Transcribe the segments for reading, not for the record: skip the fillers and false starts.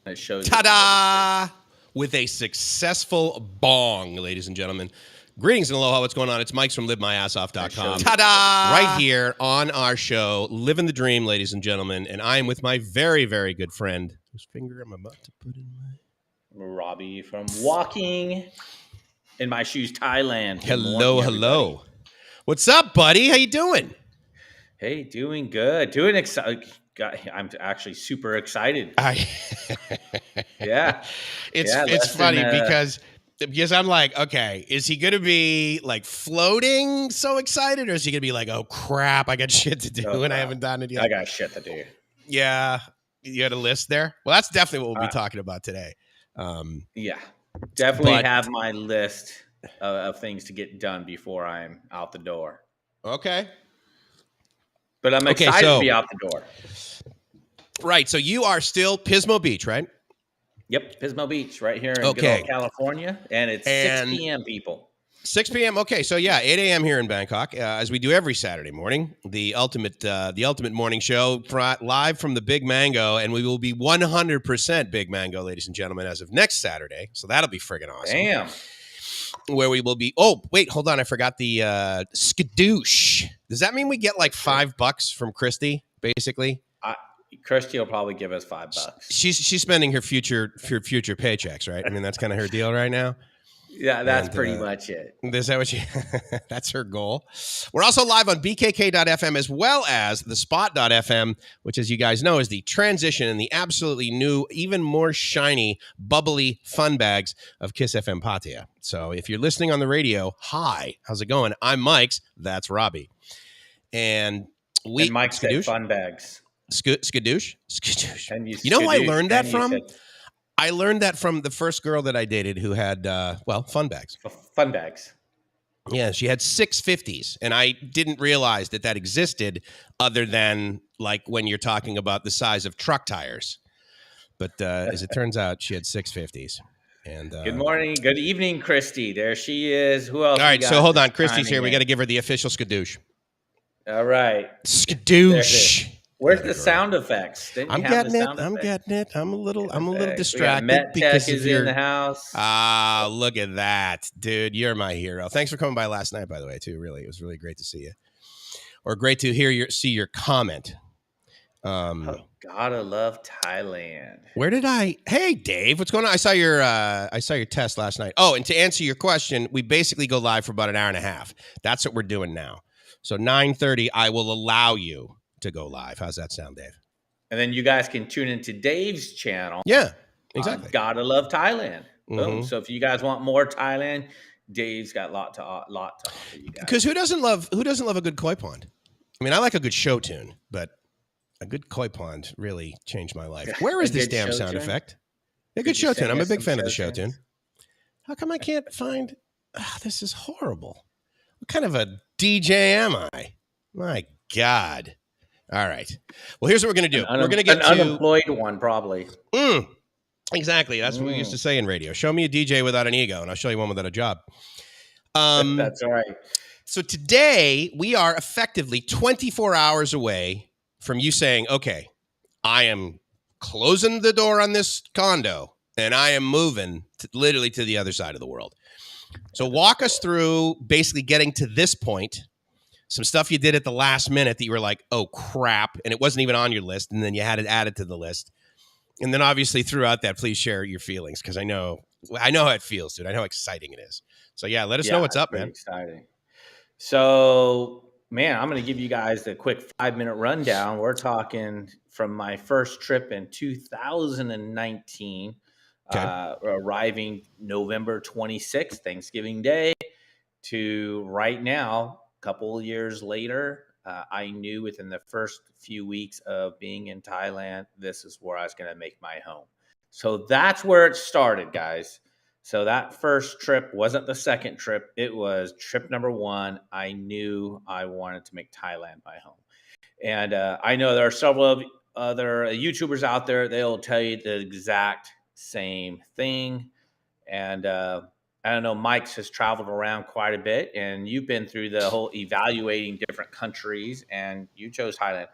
It shows. Ta-da! With a successful bong, ladies and gentlemen. Greetings and aloha. What's going on? It's Mike's from LiveMyAssOff.com. Ta-da! Right here on our show, Living the Dream, ladies and gentlemen. And I am with my very, very good friend, whose finger I'm about to put in my... Robbie from Walking in My Shoes, Thailand. Good Hello, morning, hello. everybody. What's up, buddy? How you doing? Hey, doing good. Doing excited. I'm actually super excited. Yeah. It's funny because I'm like, okay, is he going to be like floating so excited, or is he going to be like, oh crap, I got shit to do and I haven't done it yet? I got shit to do. Yeah. You had a list there? Well, that's definitely what we'll be talking about today. Yeah. Definitely have my list of things to get done before I'm out the door. Okay. But I'm excited to be out the door. Right. So you are still Pismo Beach, right? Yep. Pismo Beach right here in good old California. And it's 6 p.m., people. 6 p.m. Okay. So, yeah, 8 a.m. here in Bangkok, as we do every Saturday morning, the ultimate morning show live from the Big Mango. And we will be 100% Big Mango, ladies and gentlemen, as of next Saturday. So that'll be friggin' awesome. Damn. Where we will be. Oh, wait, hold on. I forgot the skadoosh. Does that mean we get like $5 from Christy, basically? Christy will probably give us $5. She's spending her future paychecks, right? I mean, that's kind of her deal right now. Yeah, that's pretty much it. Is that what she? That's her goal. We're also live on bkk.fm as well as the spot.fm, which, as you guys know, is the transition and the absolutely new, even more shiny, bubbly fun bags of Kiss FM Pattyaya. So if you're listening on the radio, hi, how's it going? I'm Mike's. That's Robbie. And Mike said fun bags. Skadoosh? And you know who I learned that from? I learned that from the first girl that I dated who had, fun bags. Fun bags. Yeah, she had 650s, and I didn't realize that existed other than, like, when you're talking about the size of truck tires. But as it turns out, she had 650s. And good morning. Good evening, Christy. There she is. Who else? All right, so hold on. Christy's here. We got to give her the official skadoosh. All right. Skadoosh. Where's the sound effects? I'm getting it. I'm a little distracted because is in the house. Ah, look at that, dude! You're my hero. Thanks for coming by last night, by the way, too. Really, it was really great to see you, or great to see your comment. Gotta love Thailand. Where did I? Hey, Dave, what's going on? I saw your test last night. Oh, and to answer your question, we basically go live for about an hour and a half. That's what we're doing now. So 9:30, I will allow you to go live. How's that sound, Dave? And then you guys can tune into Dave's channel. Yeah, exactly. Gotta love Thailand. Mm-hmm. So if you guys want more Thailand, Dave's got a lot to offer you guys. Because who doesn't love a good koi pond? I mean, I like a good show tune, but a good koi pond really changed my life. Where is this damn sound effect? A good show tune. I'm a big fan of the show tune. How come I can't find? This is horrible. What kind of a DJ am I? My God. All right. Well, here's what we're going to do. We're going to get an unemployed one, probably. Exactly. That's what we used to say in radio. Show me a DJ without an ego, and I'll show you one without a job. That's all right. So today, we are effectively 24 hours away from you saying, okay, I am closing the door on this condo, and I am moving literally to the other side of the world. So walk us through basically getting to this point. Some stuff you did at the last minute that you were like, oh, crap, and it wasn't even on your list, and then you had it added to the list. And then obviously throughout that, please share your feelings, because I know how it feels, dude. I know how exciting it is. So, yeah, let us know what's up, man. Exciting. So, man, I'm going to give you guys a quick 5-minute rundown. We're talking from my first trip in 2019, arriving November 26th, Thanksgiving Day, to right now. Couple of years later, I knew within the first few weeks of being in Thailand, this is where I was going to make my home. So that's where it started, guys. So that first trip wasn't the second trip. It was trip number 1. I knew I wanted to make Thailand my home. And I know there are several other YouTubers out there. They'll tell you the exact same thing. And I don't know, Mike's has traveled around quite a bit, and you've been through the whole evaluating different countries, and you chose Thailand.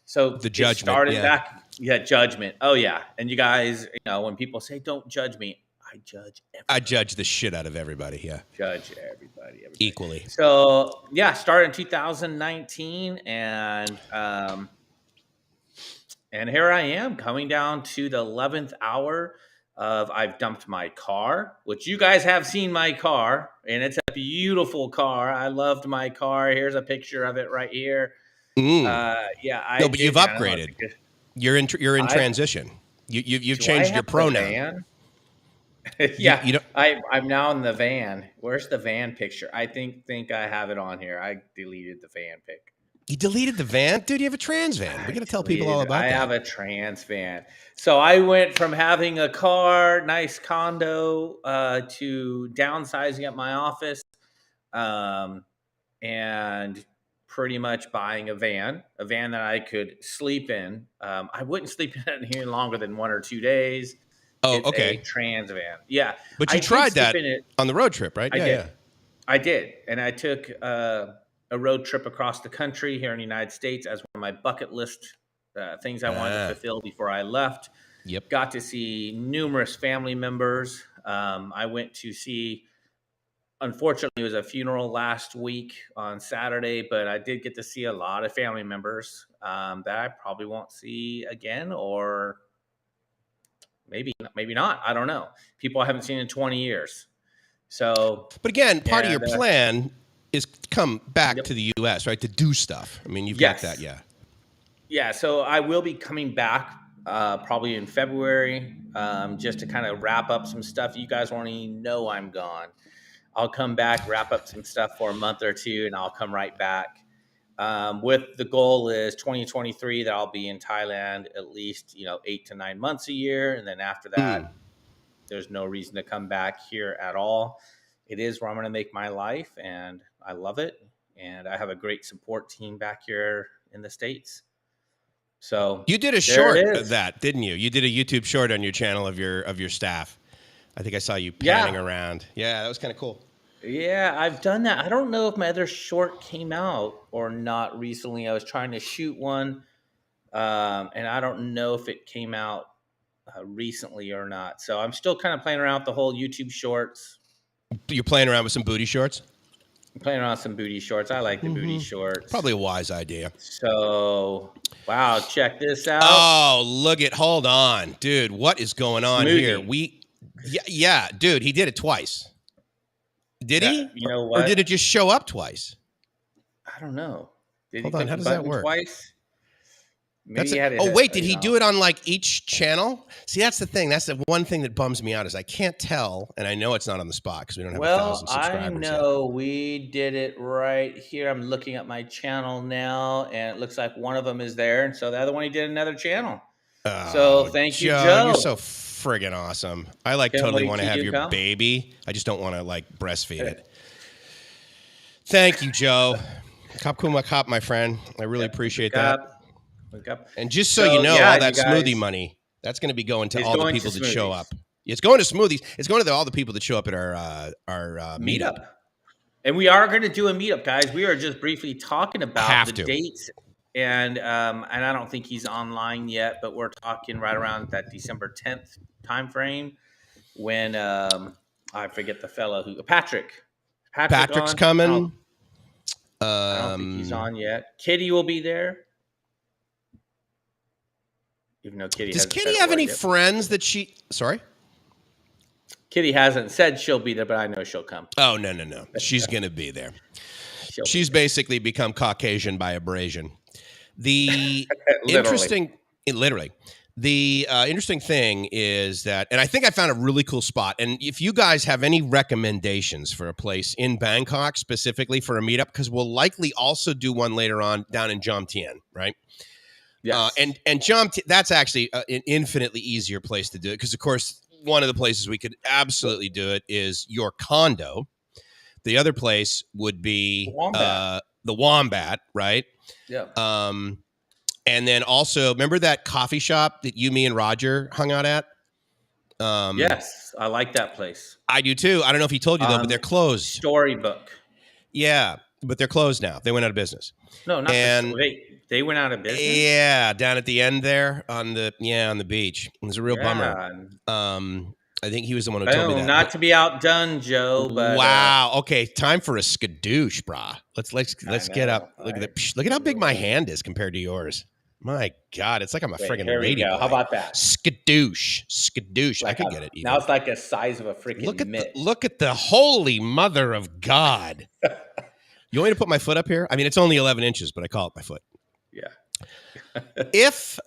So The it judgment, started yeah. back. Yeah, judgment. Oh yeah, and you guys, when people say don't judge me, I judge I everybody. judge the shit out of everybody. Yeah, Judge everybody. equally. So yeah, started in 2019, and here I am coming down to the 11th hour of I've dumped my car, which you guys have seen my car, and it's a beautiful car. I loved my car. Here's a picture of it right here. Mm. Yeah, I No, but you've did, man. upgraded. You're in I transition. You've do I changed have your a pronoun. van? You Yeah, don't. I'm now in the van. Where's the van picture? I think I have it on here. I deleted the van pic. You deleted the van, dude. You have a trans van. We got to tell people all I about have that. a trans van. So I went from having a car, nice condo, to downsizing at my office, um, and pretty much buying a van that I could sleep in. I wouldn't sleep in it here longer than 1 or 2 days. Oh, It's a okay. trans van. Yeah, But you I did tried sleep that in it. on the road trip, right? I Yeah, did. yeah. I did, and I took a road trip across the country here in the United States as one of my bucket list things I wanted to Ah, fulfill before I left. yep. Got to see numerous family members. I went to see, unfortunately, it was a funeral last week on Saturday, but I did get to see a lot of family members that I probably won't see again, or maybe not. I don't know. People I haven't seen in 20 years. So, But again, part of your and plan is to come back yep. to the U.S., right? To do stuff. I mean, you've got that, Yes. yeah. Yeah, so I will be coming back probably in February, just to kind of wrap up some stuff. You guys won't even know I'm gone. I'll come back, wrap up some stuff for a month or two, and I'll come right back. With the goal is 2023 that I'll be in Thailand at least 8 to 9 months a year, and then after Mm. that, there's no reason to come back here at all. It is where I'm going to make my life, and I love it. And I have a great support team back here in the States. So You did a there short it of is. that, didn't you? You did a YouTube short on your channel of your staff. I think I saw you panning Yeah. around. Yeah, that was kind of cool. Yeah, I've done that. I don't know if my other short came out or not recently. I was trying to shoot one, and I don't know if it came out recently or not. So I'm still kind of playing around with the whole YouTube shorts. You're playing around with some booty shorts? I'm playing around with some booty shorts. I like the booty shorts. Probably a wise idea. So, wow, check this out. Oh, look at, hold on. Dude, what is going on here? Smoothie. Yeah, dude, he did it twice. Did he? You know Or did what? it just show up twice? I don't know. Did he Hold on, click how the does that button work? twice? Maybe That's he it. had it. Oh, wait, did he do it on like each channel? See, that's the thing. That's the one thing that bums me out is I can't tell, and I know it's not on the spot because we don't have 1,000 I subscribers yet. know we did it right here. I'm looking at my channel now, and it looks like one of them is there. And so the other one, he did another channel. So Oh, thank you, Joe, you're Joe. so friggin' awesome. I like Can't totally wait want to till have you your come. baby. I just don't want to like breastfeed it. Thank you, Joe. Cop Kuma Cop, my friend. I really appreciate that. Wake up. And just so you know, yeah, all that you smoothie guys, money, that's going to be going to is all the going to people that show smoothies. up. It's going to smoothies. It's going to all the people that show up at our meetup. And we are going to do a meetup, guys. We are just briefly talking about Have the to. dates, and I don't think he's online yet, but we're talking right around that December 10th time frame when I forget the fellow who Patrick's Patrick's on. coming. I don't think he's on yet. Kitty will be there, even though Kitty Does hasn't Kitty said a have word any yet. friends that she? Sorry. Kitty hasn't said she'll be there, but I know she'll come. Oh no! She's going to be there. She's Be there. basically become Caucasian by abrasion. The Literally. interesting thing is that, and I think I found a really cool spot. And if you guys have any recommendations for a place in Bangkok specifically for a meetup, because we'll likely also do one later on down in Jomtien, right? Yes. And Jomtien, that's actually an infinitely easier place to do it because, of course, one of the places we could absolutely do it is your condo. The other place would be the Wombat, right? Yeah. And then also, remember that coffee shop that you, me, and Roger hung out at? Yes, I like that place. I do too. I don't know if he told you though, but they're closed. Storybook. Yeah, but they're closed now. They went out of business. No, not and They went out of business? Yeah, down at the end there on the beach. It was a real bummer. Yeah. I think he was the one who told me Oh, that. not to be outdone, Joe, but Wow. Okay, time for a skadoosh, brah. I Let's get know. up. Look at how big my hand is compared to yours. My God, it's like I'm a Wait, friggin' here we lady go. boy. How about that? Skadoosh. I Like could get it now even. it's like the size of a freaking mitt. Look at the holy mother of God. You want me to put my foot up here? I mean, it's only 11 inches, but I call it my foot. Yeah. If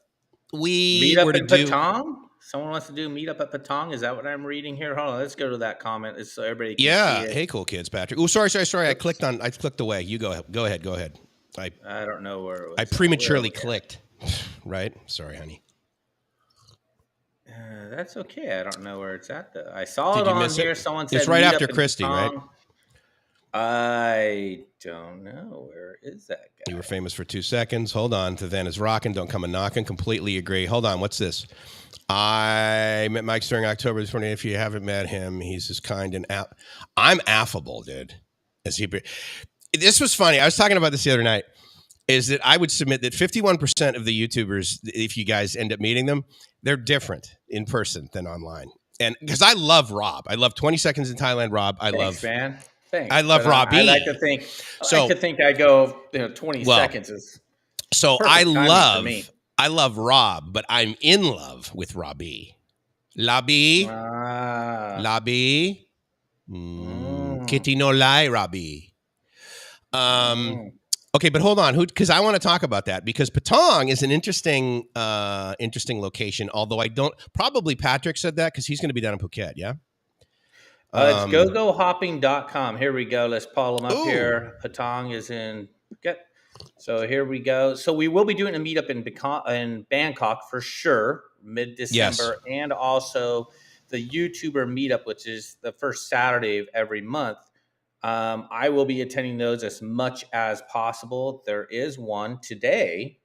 we Meet were up to in do, Patong? Someone wants to do a meetup at Patong? Is that what I'm reading here? Hold on, let's go to that comment so everybody can see it. Hey, cool kids, Patrick. Oh, sorry. I clicked away. You go ahead. I don't know where it was. I prematurely clicked. Right? Sorry, honey. That's okay. I don't know where it's at though. I saw Did it you on miss here. it? Someone said It's right meet after up in Christy, right? Patong. I don't know. Where is that guy? You were famous for 2 seconds. Hold on. Savannah's rocking. Don't come a knocking. Completely agree. Hold on. What's this? I met Mike during October 20th. If you haven't met him, he's as kind and I'm affable, dude. This was funny. I was talking about this the other night. Is that I would submit that 51% of the YouTubers, if you guys end up meeting them, they're different in person than online. And because I love Rob. I love 20 Seconds in Thailand, Rob. Thanks, man. Thanks. I love But Robbie. I like to think. I go. 20 seconds is so. perfect timing for me. I love Rob, but I'm in love with Robbie. Lobby. Kitty no lie, Robbie. Okay, but hold on, because I want to talk about that because Patong is an interesting location. Although I don't, probably Patrick said that because he's going to be down in Phuket. Yeah. It's gogohopping.com. Here we go. Let's pull them up here. Patong is in Phuket. So here we go. So we will be doing a meetup in Bangkok for sure, mid-December, and also the YouTuber meetup, which is the first Saturday of every month. I will be attending those as much as possible. There is one today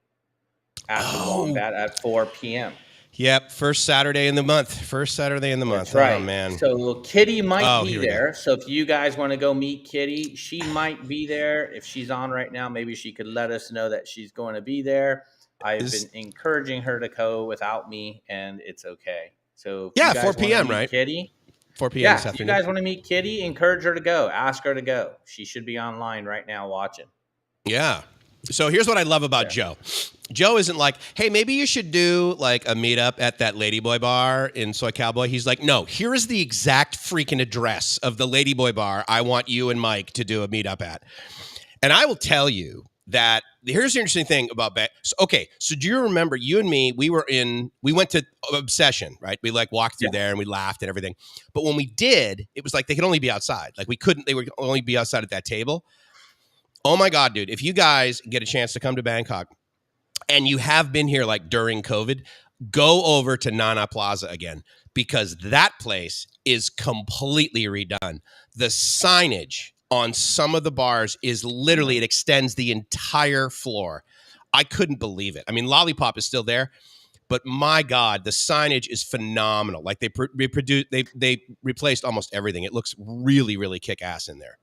at the Wombat at 4 p.m. Yep, first Saturday in the month. That's right. Oh, man. So Kitty might be there. So if you guys want to go meet Kitty, she might be there. If she's on right now, maybe she could let us know that she's going to be there. I've been encouraging her to go without me, and it's okay. So if you guys 4 p.m., right? Kitty. 4 p.m. Yeah, this afternoon. If you guys want to meet Kitty, encourage her to go. Ask her to go. She should be online right now watching. Yeah. So here's what I love about Joe. Joe isn't like, hey, maybe you should do like a meetup at that Ladyboy bar in Soy Cowboy. He's like, no, here is the exact freaking address of the Ladyboy bar I want you and Mike to do a meetup at. And I will tell you that here's the interesting thing about so do you remember you and me, we went to Obsession, right? We like walked through there and we laughed and everything. But when we did, it was like they could only be outside. Like they would only be outside at that table. Oh my God, dude. If you guys get a chance to come to Bangkok and you have been here like during COVID, go over to Nana Plaza again because that place is completely redone. The signage on some of the bars is literally, it extends the entire floor. I couldn't believe it. I mean, Lollipop is still there, but my God, the signage is phenomenal. Like they replaced almost everything. It looks really, really kick-ass in there.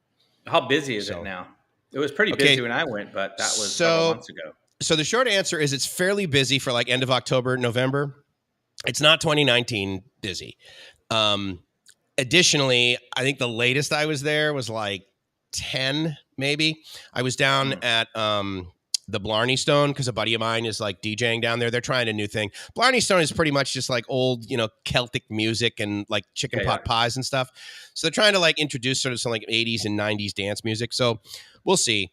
How busy is it now? It was pretty busy when I went, but that was several months ago. So the short answer is it's fairly busy for like end of October, November. It's not 2019 busy. Additionally, I think the latest I was there was like 10, maybe. I was down at the Blarney Stone because a buddy of mine is like DJing down there. They're trying a new thing. Blarney Stone is pretty much just like old, Celtic music and like chicken pot pies and stuff. So they're trying to like introduce sort of some like 80s and 90s dance music. So we'll see.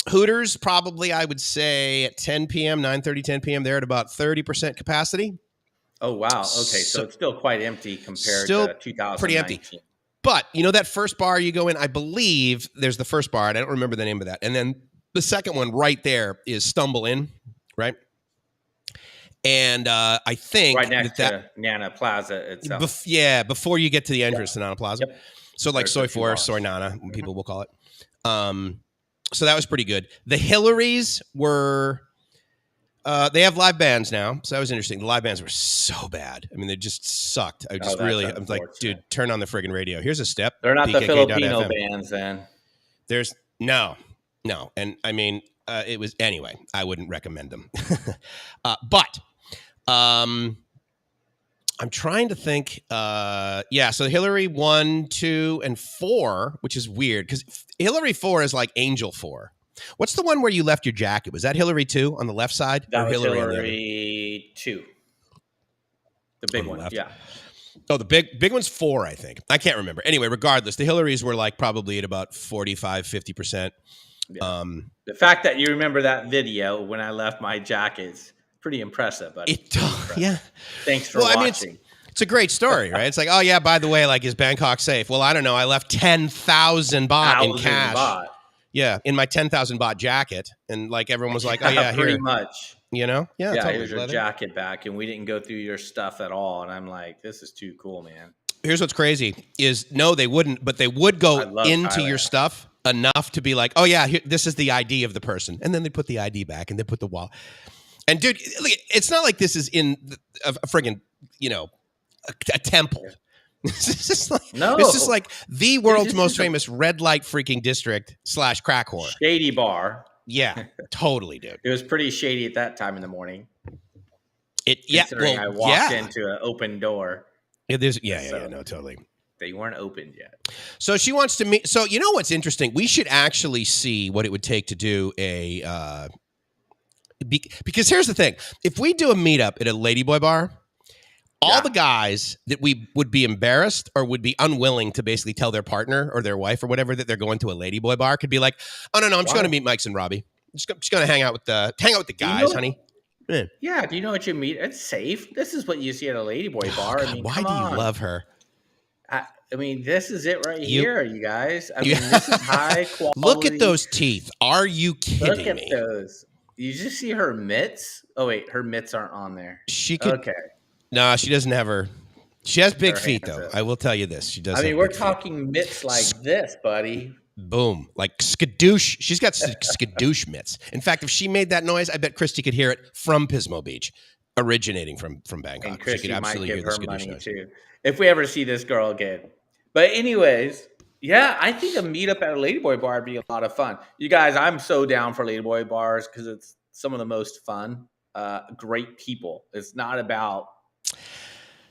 Hooters, probably, I would say at 10 p.m., 9:30, 10 p.m. They're at about 30% capacity. Oh, wow. Okay. So it's still quite empty compared to 2019. Pretty empty. But, that first bar you go in, I believe there's the first bar, and I don't remember the name of that. And then the second one right there is Stumble In, right? And I think right next to Nana Plaza itself. Before you get to the entrance to Nana Plaza. Yep. So like Soy Forest, Soy Nana, people will call it. So that was pretty good. The Hillarys were, they have live bands now. So that was interesting. The live bands were so bad. I mean, they just sucked. I'm like, dude, turn on the friggin' radio. Here's a step. They're not the Filipino bands then. There's no. And I mean, it was anyway. I wouldn't recommend them. But I'm trying to think. Yeah, so Hillary 1, 2, and 4, which is weird because Hillary 4 is like Angel 4. What's the one where you left your jacket? Was that Hillary 2 on the left side? That or was Hillary Hillary 2. The big one. Left. Yeah. Oh, the big one's 4, I think. I can't remember. Anyway, regardless, the Hillarys were like probably at about 45, 50%. Yeah. The fact that you remember that video when I left my jacket is pretty impressive, buddy. Yeah. Thanks for watching. It's a great story, right? It's like, oh yeah, by the way, like, is Bangkok safe? Well, I don't know. I left 10,000 baht in cash. Baht. Yeah, in my 10,000 baht jacket, and like everyone was like, oh yeah, pretty here. much. You know? Yeah, Yeah, totally. here's your jacket back, and we didn't go through your stuff at all. And I'm like, this is too cool, man. Here's what's crazy is no, they wouldn't, but they would go into Thailand. Your stuff enough to be like, oh yeah, this is the ID of the person. And then they put the ID back and they put the wall. And dude, it's not like this is in a friggin', a temple. It's just like, it's just like the world's most famous red light freaking district / crack whore. Shady bar. Yeah, totally, dude. It was pretty shady at that time in the morning. Considering I walked into an open door. No, totally. They weren't opened yet. So she wants to meet. So you know what's interesting? We should actually see what it would take to do because here's the thing. If we do a meetup at a ladyboy bar, all the guys that we would be embarrassed or would be unwilling to basically tell their partner or their wife or whatever that they're going to a ladyboy bar could be like, oh, no, I'm just going to meet Mike's and Robbie. I'm just going to hang out with the guys, honey. Yeah. Do you know what you meet? It's safe. This is what you see at a ladyboy bar. God, why do you love her? I mean, this is it right here, you guys. I mean, this is high quality. Look at those teeth. Are you kidding me? Look at those. You just see her mitts? Oh, wait. Her mitts aren't on there. She could. Okay. No, she doesn't have her. She has big feet, though. I will tell you this. She does. I mean, we're talking mitts like this, buddy. Boom. Like skadoosh. She's got skadoosh mitts. In fact, if she made that noise, I bet Christy could hear it from Pismo Beach, originating from Bangkok. And Christy she could absolutely might give hear her money, noise. too, if we ever see this girl again. But anyways, yeah, I think a meetup at a ladyboy bar would be a lot of fun. You guys, I'm so down for ladyboy bars because it's some of the most fun, great people. It's not about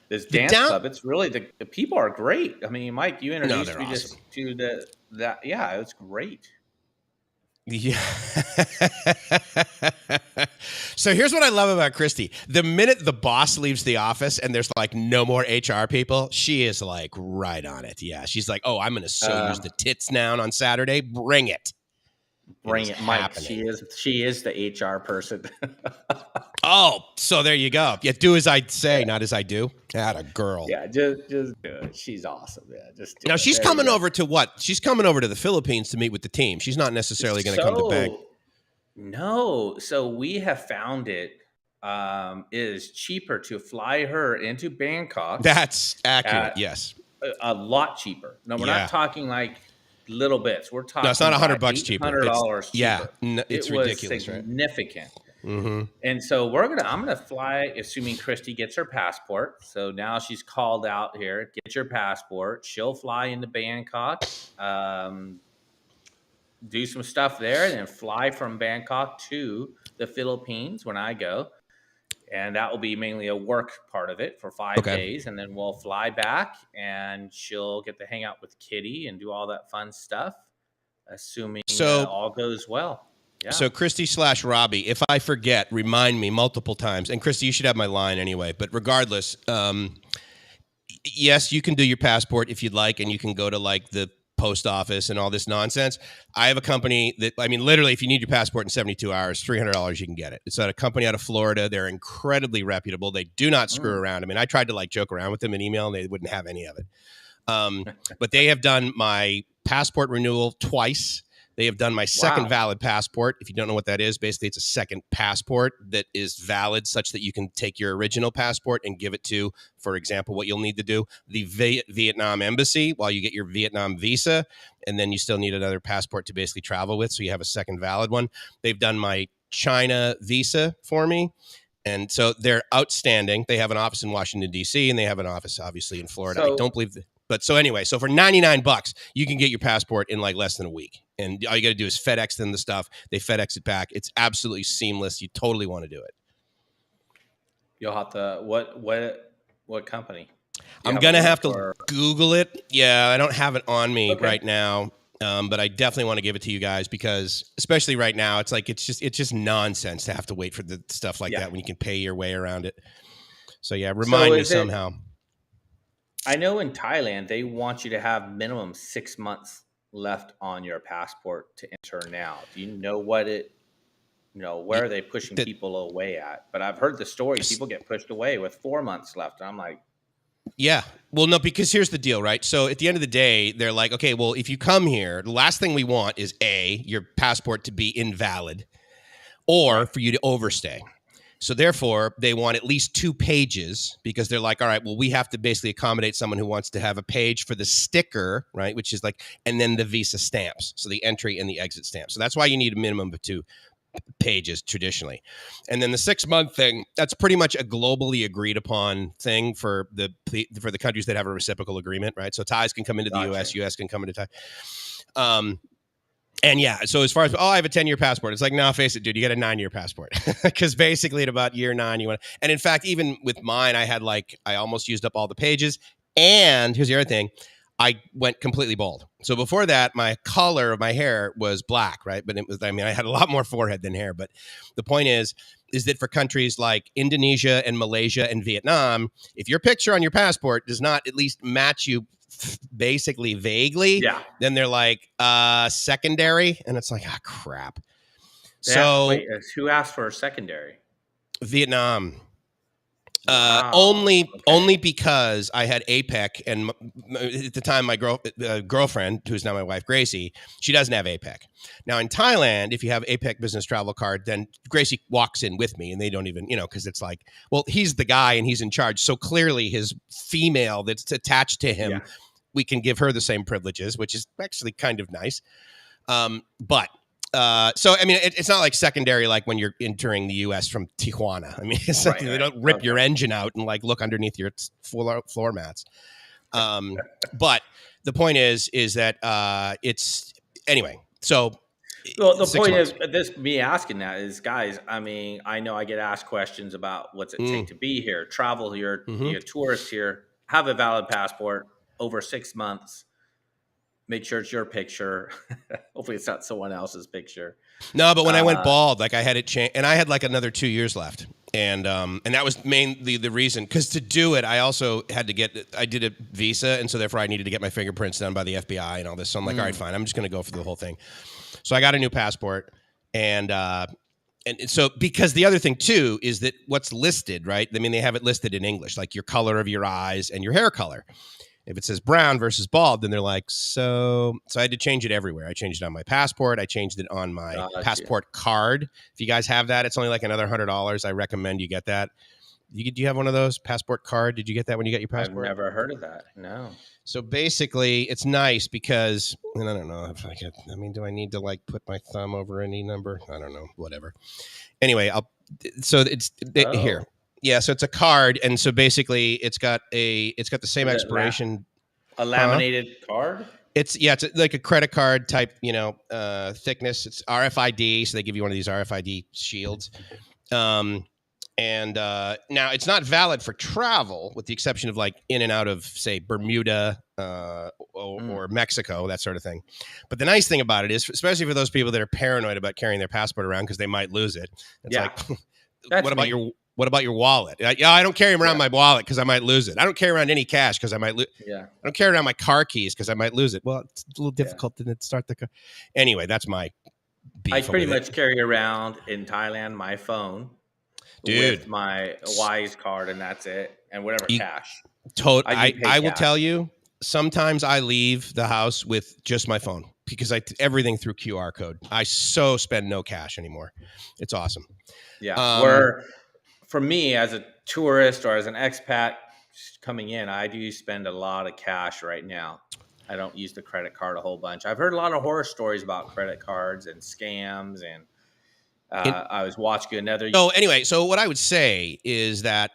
this dance club. It's really the people are great. I mean, Mike, you introduced me just to that. Yeah, it's great. Yeah. So here's what I love about Christy. The minute the boss leaves the office and there's like no more HR people, she is like right on it. Yeah. She's like, oh, I'm going to use the tits now on Saturday. Bring it. Bring it, Mike. Happening. She is the HR person. Oh, so there you go. Yeah, do as I say, not as I do. Atta girl. Yeah, just do it. She's awesome. Yeah, just do now it. She's coming over to what? She's coming over to the Philippines to meet with the team. She's not necessarily going to come to Bangkok. No. So we have found it is cheaper to fly her into Bangkok. That's accurate. Yes. A lot cheaper. No, we're not talking like little bits. We're talking. No, it's not $100 cheaper. $100 cheaper. Yeah, it's ridiculous. Significant. Right? Mm-hmm. And so I'm gonna fly, assuming Christy gets her passport. So now she's called out here. Get your passport. She'll fly into Bangkok, do some stuff there, and then fly from Bangkok to the Philippines when I go. And that will be mainly a work part of it for 5 days. And then we'll fly back and she'll get to hang out with Kitty and do all that fun stuff, assuming all goes well. Yeah. So Christy / Robbie, if I forget, remind me multiple times. And Christy, you should have my line anyway. But regardless, yes, you can do your passport if you'd like. And you can go to like the post office and all this nonsense. I have a company that, I mean, literally, if you need your passport in 72 hours, $300, you can get it. It's at a company out of Florida. They're incredibly reputable. They do not screw around. I mean, I tried to like joke around with them in email and they wouldn't have any of it. But they have done my passport renewal twice. They have done my second valid passport. If you don't know what that is, basically it's a second passport that is valid such that you can take your original passport and give it to, for example, what you'll need to do, the Vietnam embassy while you get your Vietnam visa. And then you still need another passport to basically travel with. So you have a second valid one. They've done my China visa for me. And so they're outstanding. They have an office in Washington, D.C., and they have an office, obviously, in Florida. I don't believe that. But so anyway, so for $99, you can get your passport in like less than a week. And all you got to do is FedEx them the stuff. They FedEx it back. It's absolutely seamless. You totally want to do it. You'll have to what company? Do you I'm have a going to have link to or Google it. Yeah, I don't have it on me okay? right now. But I definitely want to give it to you guys because, especially right now, it's like it's just nonsense to have to wait for the stuff like Yeah. that when you can pay your way around it. So yeah, So remind me is it? somehow. I know in Thailand they want you to have minimum 6 months left on your passport to enter now. Do you know what it? Where are they pushing That people away at? But I've heard the stories. People get pushed away with 4 months left. And I'm like, Yeah. Well, no, because here's the deal, right? So at the end of the day, they're like, okay, well, if you come here, the last thing we want is your passport to be invalid or right. for you to overstay. So therefore, they want at least 2 pages because they're like, all right, well, we have to basically accommodate someone who wants to have a page for the sticker, right? Which is like, and then the visa stamps. So the entry and the exit stamp. So that's why you need a minimum of 2 pages traditionally. And then the 6-month thing, that's pretty much a globally agreed upon thing for the countries that have a reciprocal agreement, right? So Thais can come into the Gotcha. US can come into Thai. And yeah, so as far as, I have a 10-year passport. It's like, no, face it, dude, you got a 9-year passport. Because basically at about year 9, you want to, and in fact, even with mine, I almost used up all the pages. And here's the other thing. I went completely bald. So before that, my color of my hair was black, right? But I had a lot more forehead than hair. But the point is that for countries like Indonesia and Malaysia and Vietnam, if your picture on your passport does not at least match you basically vaguely, Yeah. then they're like secondary, and it's like, crap. Wait, So who asked for a secondary? Vietnam. Wow. Only Okay. because I had APEC, and at the time my girlfriend, who's now my wife Gracie, she doesn't have APEC. Now in Thailand, if you have APEC business travel card, then Gracie walks in with me, and they don't even, because it's like, well, he's the guy and he's in charge, so clearly his female that's attached to him, Yeah. we can give her the same privileges, which is actually kind of nice. But so I mean, it's not like secondary, like when you're entering the U.S. from Tijuana. I mean, it's Right. they Right. don't rip your Okay. engine out and like look underneath your floor mats. But the point is that it's anyway. So Well, the 6 point months. of this me asking that is, guys. I mean, I know I get asked questions about what's it take to be here, travel here, Mm-hmm. be a tourist here, have a valid passport over 6 months. Make sure it's your picture. Hopefully, it's not someone else's picture. No, but when I went Uh, bald, like I had it changed, and I had like another 2 years left, and that was mainly the reason. Because to do it, I also had to I did a visa, and so therefore I needed to get my fingerprints done by the FBI and all this. So I'm like, all right, fine, I'm just going to go for the whole thing. So I got a new passport, and so because the other thing too is that what's listed, right? I mean, they have it listed in English, like your color of your eyes and your hair color. If it says brown versus bald, then they're like, so I had to change it everywhere. I changed it on my passport. I changed it on my gotcha. passport card. If you guys have that, it's only like another $100. I recommend you get that. Do you have one of those passport card? Did you get that when you got your I've passport? never heard of that. No. So basically, it's nice because, and I don't know if do I need to like put my thumb over any number? I don't know, whatever. Anyway, here. Oh, Yeah, so it's a card, and so basically, it's got the same is it expiration. a Huh? laminated card? It's like a credit card type, thickness. It's RFID, so they give you one of these RFID shields. And now it's not valid for travel, with the exception of like in and out of, say, Bermuda or Mexico, that sort of thing. But the nice thing about it is, especially for those people that are paranoid about carrying their passport around because they might lose it, it's like, That's what about your wallet? I don't carry around my wallet because I might lose it. I don't carry around any cash because I might lose. Yeah. I don't carry around my car keys because I might lose it. Well, it's a little difficult to start the car. Anyway, that's my beef. I pretty much carry around in Thailand my phone, dude, with my Wise card, and that's it, and whatever cash. I will tell you, sometimes I leave the house with just my phone because everything through QR code. I spend no cash anymore. It's awesome. Yeah. Where for me as a tourist or as an expat coming in, I do spend a lot of cash right now. I don't use the credit card a whole bunch. I've heard a lot of horror stories about credit cards and scams, and I was watching another. So anyway, so what I would say is that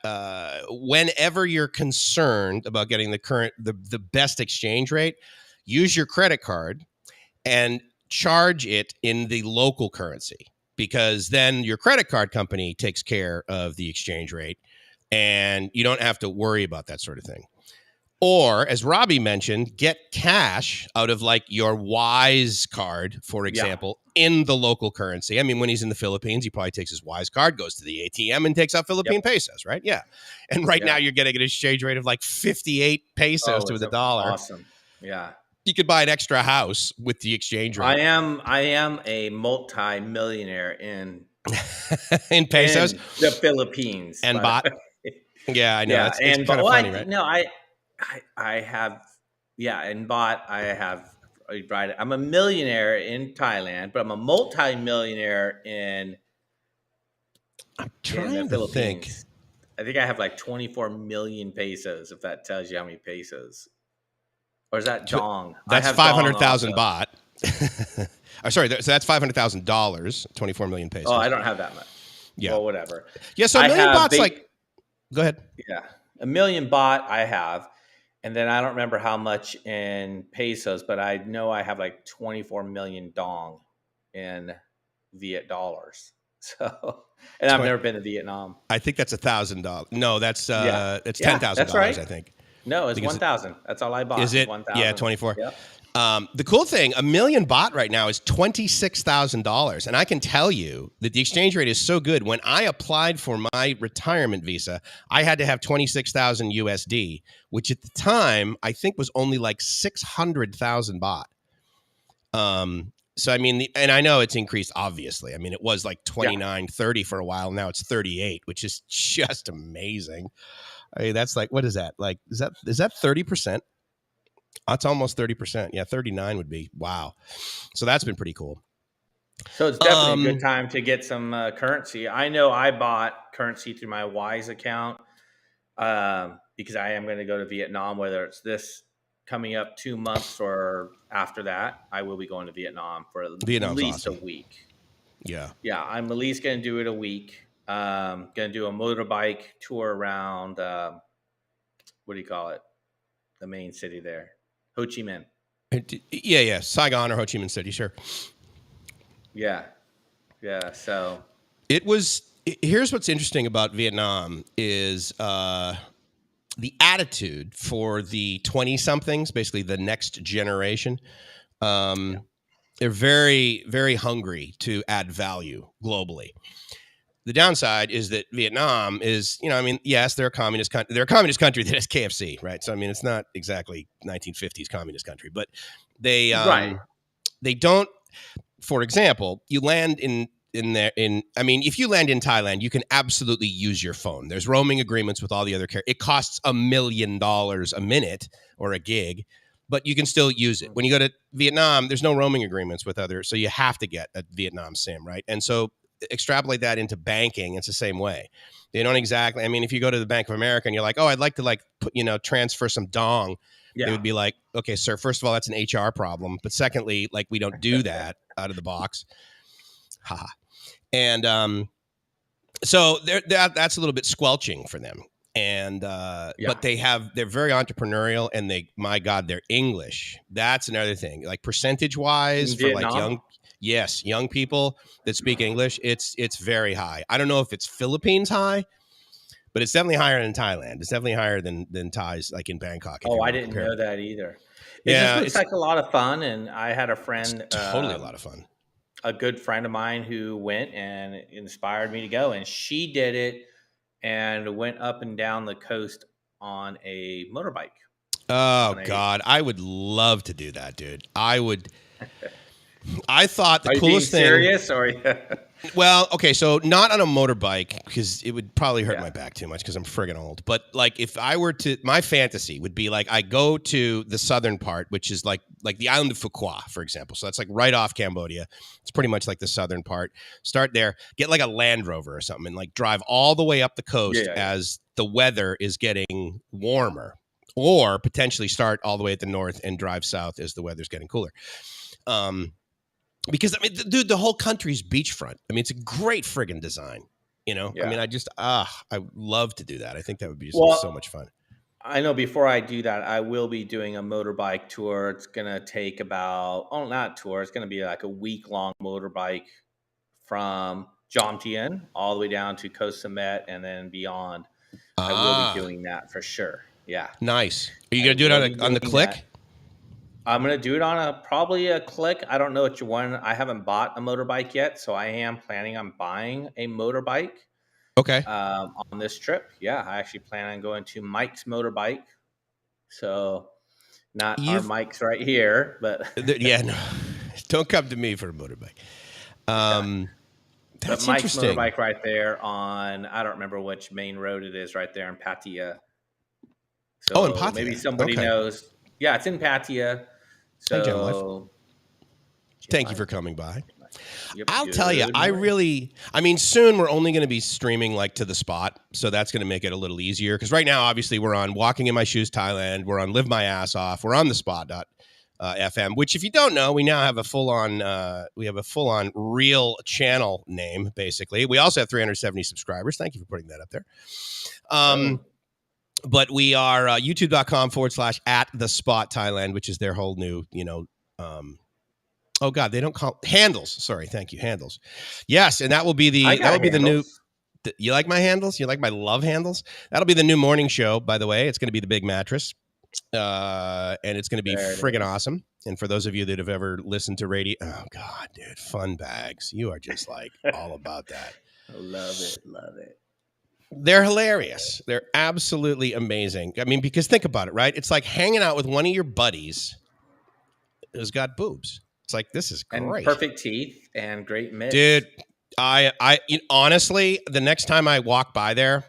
whenever you're concerned about getting the best exchange rate, use your credit card and charge it in the local currency, because then your credit card company takes care of the exchange rate and you don't have to worry about that sort of thing. Or, as Robbie mentioned, get cash out of like your Wise card, for example, in the local currency. I mean, when he's in the Philippines, he probably takes his Wise card, goes to the ATM and takes out Philippine pesos, right? Yeah. And right now you're getting an exchange rate of like 58 pesos to the dollar. Awesome. Yeah. You could buy an extra house with the exchange rate. I am a multi-millionaire in pesos, in the Philippines and baht. Yeah, I know. Yeah, It's kind of funny, right? No, I have, in baht I have. Right, I'm a millionaire in Thailand, but I'm a multi-millionaire in I'm trying the to Philippines. think. I think I have like 24 million pesos, if that tells you how many pesos. Or is that dong? That's 500,000 baht. Sorry, so that's $500,000, 24 million pesos. Oh, I don't have that much. Yeah. Well, whatever. Yeah, so a million baht's like, go ahead. Yeah, a million baht I have. And then I don't remember how much in pesos, but I know I have like 24 million dong in Viet dollars. So, and I've never been to Vietnam. I think that's $1,000. No, that's $10,000. Right. I think. No, it's 1,000. That's all I bought. Is it? 1,000. Yeah, 24. Yep. The cool thing, a million baht right now is $26,000. And I can tell you that the exchange rate is so good. When I applied for my retirement visa, I had to have 26,000 USD, which at the time I think was only like 600,000 baht. So, I mean, and I know it's increased, obviously. I mean, it was like 29, 30 for a while. Now it's 38, which is just amazing. I mean, that's like, what is that? Like, is that 30%? That's almost 30%. Yeah, 39 would be. Wow. So that's been pretty cool. So it's definitely a good time to get some currency. I know I bought currency through my Wise account because I am going to go to Vietnam, whether it's this coming up 2 months or after that. I will be going to Vietnam for at least a week. Yeah. Yeah, I'm at least going to do it a week. Going to do a motorbike tour around, what do you call it? The main city there. Ho Chi Minh. Yeah. Saigon or Ho Chi Minh City, sure. Yeah. So here's what's interesting about Vietnam is the attitude for the 20-somethings, basically the next generation. They're very, very hungry to add value globally. The downside is that Vietnam is, I mean, yes, they're a communist country. They're a communist country that has KFC, right? So, I mean, it's not exactly 1950s communist country, but they don't. For example, you land if you land in Thailand, you can absolutely use your phone. There's roaming agreements with all the other carriers. It costs $1 million a minute or a gig, but you can still use it. When you go to Vietnam, there's no roaming agreements with others, so you have to get a Vietnam SIM, right? And so extrapolate that into banking, it's the same way. They don't exactly. I mean, if you go to the Bank of America and you're like, oh, I'd like to transfer some dong, they would be like, okay, sir, first of all, that's an HR problem, but secondly, like, we don't do that out of the box. Haha. And so that's a little bit squelching for them. And but they're very entrepreneurial, and they're English. That's another thing. Like, percentage wise for like young people that speak English, it's very high. I don't know if it's Philippines high, but it's definitely higher than Thailand. It's definitely higher than Thais, like in Bangkok. Oh, I didn't know that either. It looks like a lot of fun, and I had a friend, totally a lot of fun. A good friend of mine who went and inspired me to go, and she did it and went up and down the coast on a motorbike. Oh God, I would love to do that, dude. I thought the coolest thing. Are you being serious, or? Well, okay, so not on a motorbike, because it would probably hurt my back too much because I'm friggin' old. But like, if I were to, my fantasy would be like, I go to the southern part, which is like the island of Phu Quoc, for example. So that's like right off Cambodia. It's pretty much like the southern part. Start there, get like a Land Rover or something, and like drive all the way up the coast as the weather is getting warmer, or potentially start all the way at the north and drive south as the weather's getting cooler. because I mean, dude, the whole country's beachfront. I mean, it's a great friggin' design. You know, I Yeah. mean, I would love to do that. I think that would be just so Well, much fun. I know before I do that, I will be doing a motorbike tour. It's gonna take about not tour. It's gonna be like a week long motorbike from Jomtien all the way down to Koh Samet and then beyond. I will be Ah, doing that for sure. Yeah, nice. Are you I gonna do it will be on the doing that. click? I'm gonna do it on probably a click. I don't know which one. I haven't bought a motorbike yet, so I am planning on buying a motorbike Okay. on this trip. Yeah, I actually plan on going to Mike's motorbike. So not our You've Mike's right here, but yeah, no, don't come to me for a motorbike. yeah. Um, But that's Mike's interesting. motorbike right there on I don't remember which main road it is right there in Pattyaya. Oh, in So maybe Pataya. somebody Okay. knows. Yeah, it's in Pattyaya. Hey, Gem Life. So Gym Thank you Life. for coming by. Yep. I'll tell you, Good morning. I mean, soon we're only going to be streaming like to the spot. So that's going to make it a little easier. Because right now, obviously, we're on Walking in My Shoes Thailand. We're on Live My Ass Off. We're on the spot.fm, which if you don't know, we now have a full on real channel name, basically. We also have 370 subscribers. Thank you for putting that up there. Boom. But we are youtube.com/at the spot Thailand, which is their whole new, oh God, they don't call handles. Sorry, thank you, handles. Yes, and that will be I the got new. handles. You like my handles? You like my love handles? That'll be the new morning show. By the way, it's going to be the big mattress, and it's going to be There it friggin' is. awesome. And for those of you that have ever listened to radio, oh God, dude, fun bags. You are just like all about that. Love it. Love it. They're hilarious. They're absolutely amazing. I mean, because think about it, right? It's like hanging out with one of your buddies who's got boobs. It's like, this is And great. perfect teeth and great mitts. Dude, honestly, the next time I walk by there,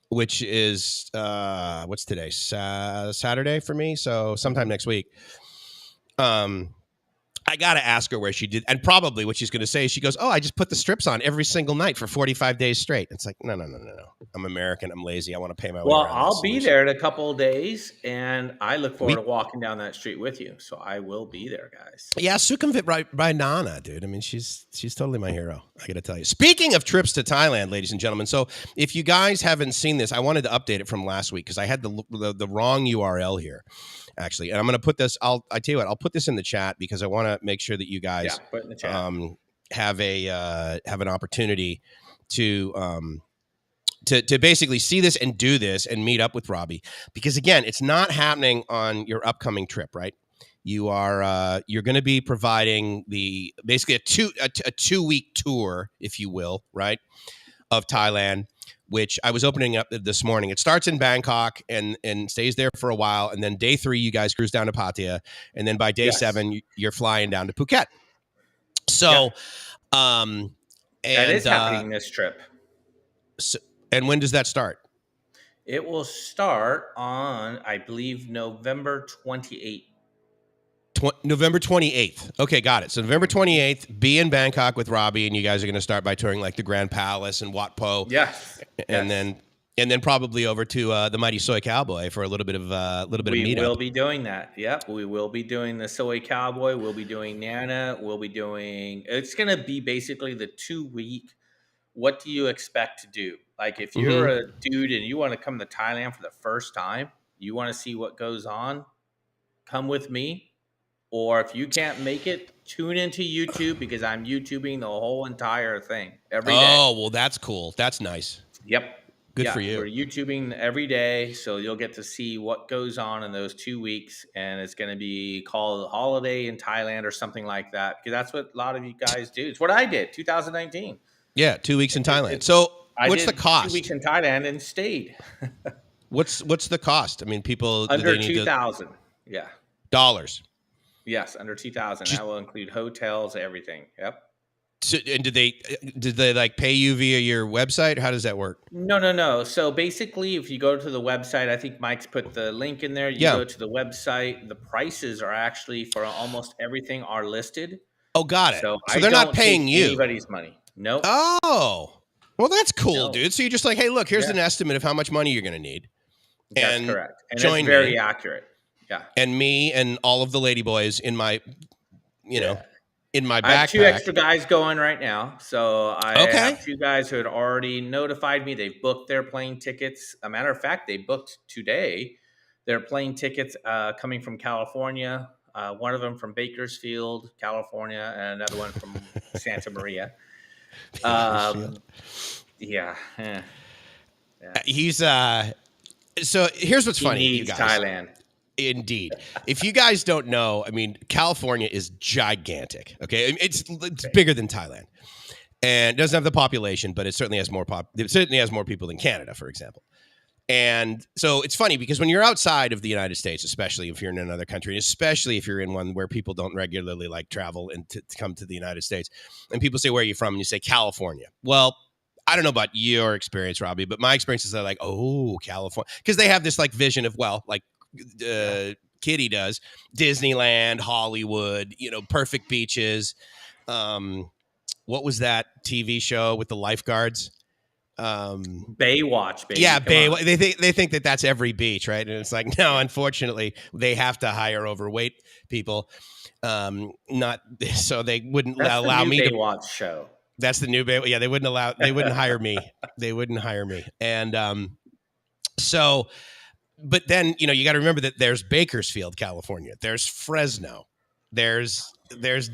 which is what's today? Saturday for me, so sometime Mhm. next week. I got to ask her where she did, and probably what she's going to say is she goes, "Oh, I just put the strips on every single night for 45 days straight." It's like, no. I'm American. I'm lazy. I want to pay my way Well, around that I'll be solution. there in a couple of days, and I look forward to We walking down that street with you. So I will be there, guys. Yeah, Sukhumvit by Nana, dude. I mean, she's totally my hero. I got to tell you. Speaking of trips to Thailand, ladies and gentlemen, so if you guys haven't seen this, I wanted to update it from last week because I had the wrong URL here, actually, and I'm going to put this. I tell you what, I'll put this in the chat because I want to make sure that you Yeah, guys put it in the chat. have an opportunity to basically see this and do this and meet up with Robbie because again, it's not happening on your upcoming trip, right? You're going to be providing basically a 2-week tour, if you will, right, of Thailand, which I was opening up this morning. It starts in Bangkok and stays there for a while, and then day 3 you guys cruise down to Pattaya, and then by day Yes. 7 you're flying down to Phuket. Yep. So, um, That and is happening this trip. so, and when does that start? It will start on, I believe, November 28th. November 28th. Okay, got it. So November 28th, be in Bangkok with Robbie, and you guys are going to start by touring like the Grand Palace and Wat Po, Yes. and Yes. then probably over to the Mighty Soy Cowboy for a little bit of We meetup. will be doing that. Yep. We will be doing the Soy Cowboy. We'll be doing Nana. We'll be doing, it's going to be basically the 2 week. What do you expect to do? Like, if you're Mm-hmm. a dude and you want to come to Thailand for the first time, you want to see what goes on, come with me. Or if you can't make it, tune into YouTube because I'm YouTubing the whole entire thing every day. Oh, well, that's cool. That's nice. Yep. Good for Yeah, you. we're YouTubing every day, so you'll get to see what goes on in those 2 weeks, and it's going to be called Holiday in Thailand or something like that, because that's what a lot of you guys do. It's what I did, 2019. Yeah, 2 weeks in Thailand. It's So, I what's the did 2 weeks cost? in Thailand and stayed What's the cost? I mean, people, do under they need 2,000. Yeah, dollars? yes, under 2,000. Just That will include hotels, everything. Yep. so, and did they like pay you via your website? How does that work? No. So basically, if you go to the website, I think Mike's put the link in there. You Yeah. go to the website. The prices are actually for almost everything are listed. Oh, got it. So So I they're not don't take paying you. anybody's money. Nope. Oh, well, that's cool, No. dude. So you're just like, hey, look, here's Yeah, an estimate of how much money you're going to need, that's and correct. And it's join very me accurate. Yeah. and me and all of the ladyboys in my, you know, Yeah. in my I have 2 backpack. extra guys going right now. So I Okay. have 2 guys who had already notified me. They've booked their plane tickets. A matter of fact, they booked today their plane tickets coming from California. One of them from Bakersfield, California, and another one from Santa Maria. Bakersfield. Yeah. He's so here's what's He funny, you needs guys. Thailand. Indeed. If you guys don't know, I mean, California is gigantic. Okay, it's bigger than Thailand, and it doesn't have the population, but it certainly has more It certainly has more people than Canada, for example. And so it's funny because when you're outside of the United States, especially if you're in another country, and especially if you're in one where people don't regularly like travel and to come to the United States, and people say, "Where are you from?" and you say California. Well, I don't know about your experience, Robbie, but my experience is like, oh, California, because they have this like vision of, well, like Kitty does, Disneyland, Hollywood, perfect beaches. What was that TV show with the lifeguards? Baywatch, baby. Yeah, Baywatch. They think that that's every beach, right? And it's like, no, unfortunately, they have to hire overweight people. Not so they wouldn't allow me to Baywatch show. That's the new Baywatch. Yeah, they wouldn't hire me. They wouldn't hire me. And so, but then you got to remember that there's Bakersfield, California. There's Fresno. There's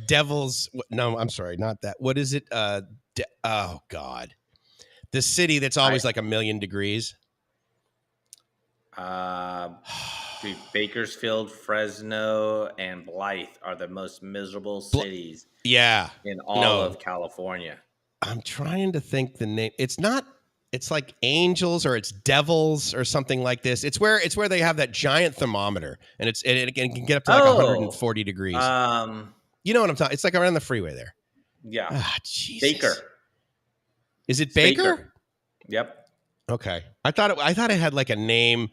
Devil's. No, I'm sorry, not that. What is it? Oh God. The city that's always like 1,000,000 degrees. Dude, Bakersfield, Fresno, and Blythe are the most miserable cities. In all of California. I'm trying to think the name. It's not. It's like Angels or it's Devils or something like this. It's where they have that giant thermometer, and it can get up to like 140 degrees. You know what I'm talking? It's like around the freeway there. Yeah. Ah, Jesus. Baker. Is it Baker? Yep. Okay. I thought it had like a name.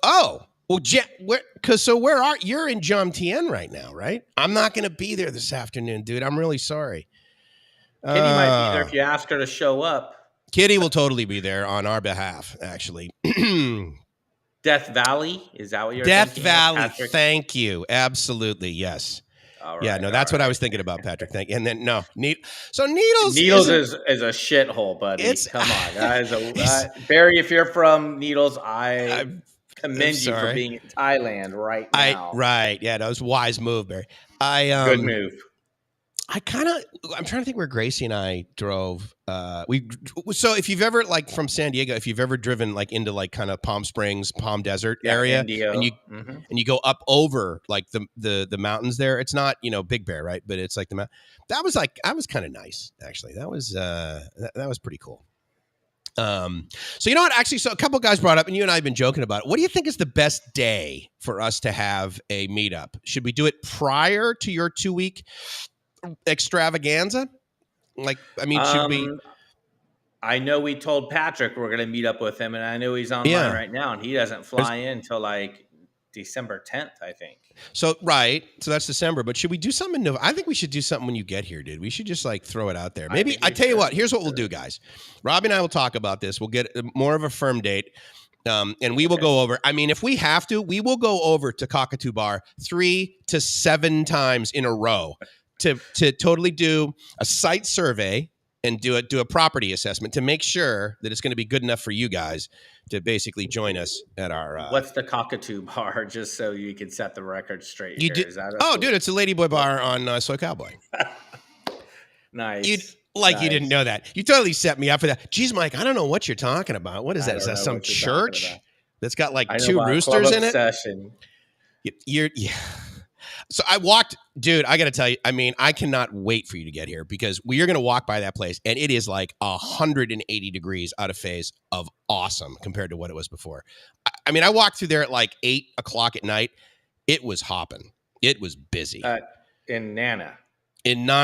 Well, where are you're in Jomtien right now, right? I'm not going to be there this afternoon, dude. I'm really sorry. Kitty might be there if you ask her to show up. Kitty will totally be there on our behalf, actually. Death Valley, is that what you're Death thinking? Valley, thank you. Absolutely, yes. All right, that's what I was thinking about, Patrick. Thank you. And then Needles is a shithole, buddy. Come on, that is Barry. If you're from Needles, I commend you for being in Thailand right now. Right, yeah, that was a wise move, Barry. Good move. I'm trying to think where Gracie and I drove. So if you've ever from San Diego, if you've ever driven into kind of Palm Springs, Palm Desert area, Indio. and you go up over the mountains there, it's not Big Bear, right? But it's like the mountain. That was kind of nice, actually. That was that was pretty cool. So you know what? Actually, so a couple guys brought up, and you and I have been joking about it. What do you think is the best day for us to have a meetup? Should we do it prior to your 2-week extravaganza? Should we? I know we told Patrick we're going to meet up with him, and I know he's online right now, and he doesn't fly in until December 10th, I think. So that's December. But should we do something? I think we should do something when you get here, dude. We should just throw it out there. Maybe I tell you what. Here's what we'll do, guys. Robbie and I will talk about this. We'll get more of a firm date. And we will go over. I mean, if we have to, we will go over to Cockatoo Bar 3 to 7 times in a row to totally do a site survey and do a property assessment to make sure that it's going to be good enough for you guys to basically join us at our. What's the Cockatoo Bar? Just so you can set the record straight. Dude, it's a Ladyboy Bar on Soy Cowboy. Nice. You didn't know that. You totally set me up for that. Jeez, Mike, I don't know what you're talking about. What is that? Is that some church that's got 2 roosters in it? Yeah. So I walked, dude, I got to tell you, I mean, I cannot wait for you to get here because we are going to walk by that place and it is 180 degrees out of phase of awesome compared to what it was before. I mean, I walked through there at 8 o'clock at night. It was hopping. It was busy. In Nana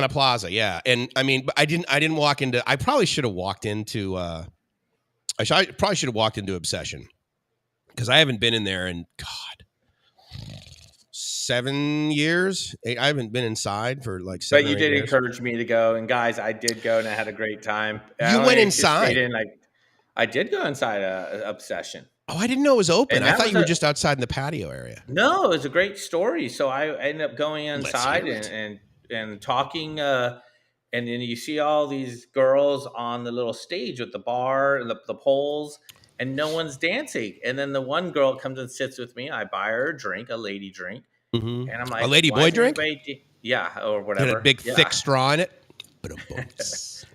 Plaza, yeah. And I mean, but I didn't walk into, I probably should have walked into, Obsession because I haven't been in there in, God, 7 years. I haven't been inside for 7 But you did encourage me to go, and guys, I did go, and I had a great time. You went inside? I did go inside Obsession. Oh, I didn't know it was open. I thought you were just outside in the patio area. No, it was a great story. So I ended up going inside, and and talking. And then you see all these girls on the little stage with the bar and the poles, and no one's dancing. And then the one girl comes and sits with me. I buy her a drink, a lady drink. Mm-hmm. And I'm A like, lady why boy isn't drink? anybody yeah, or Had a whatever. big Yeah. thick straw in it.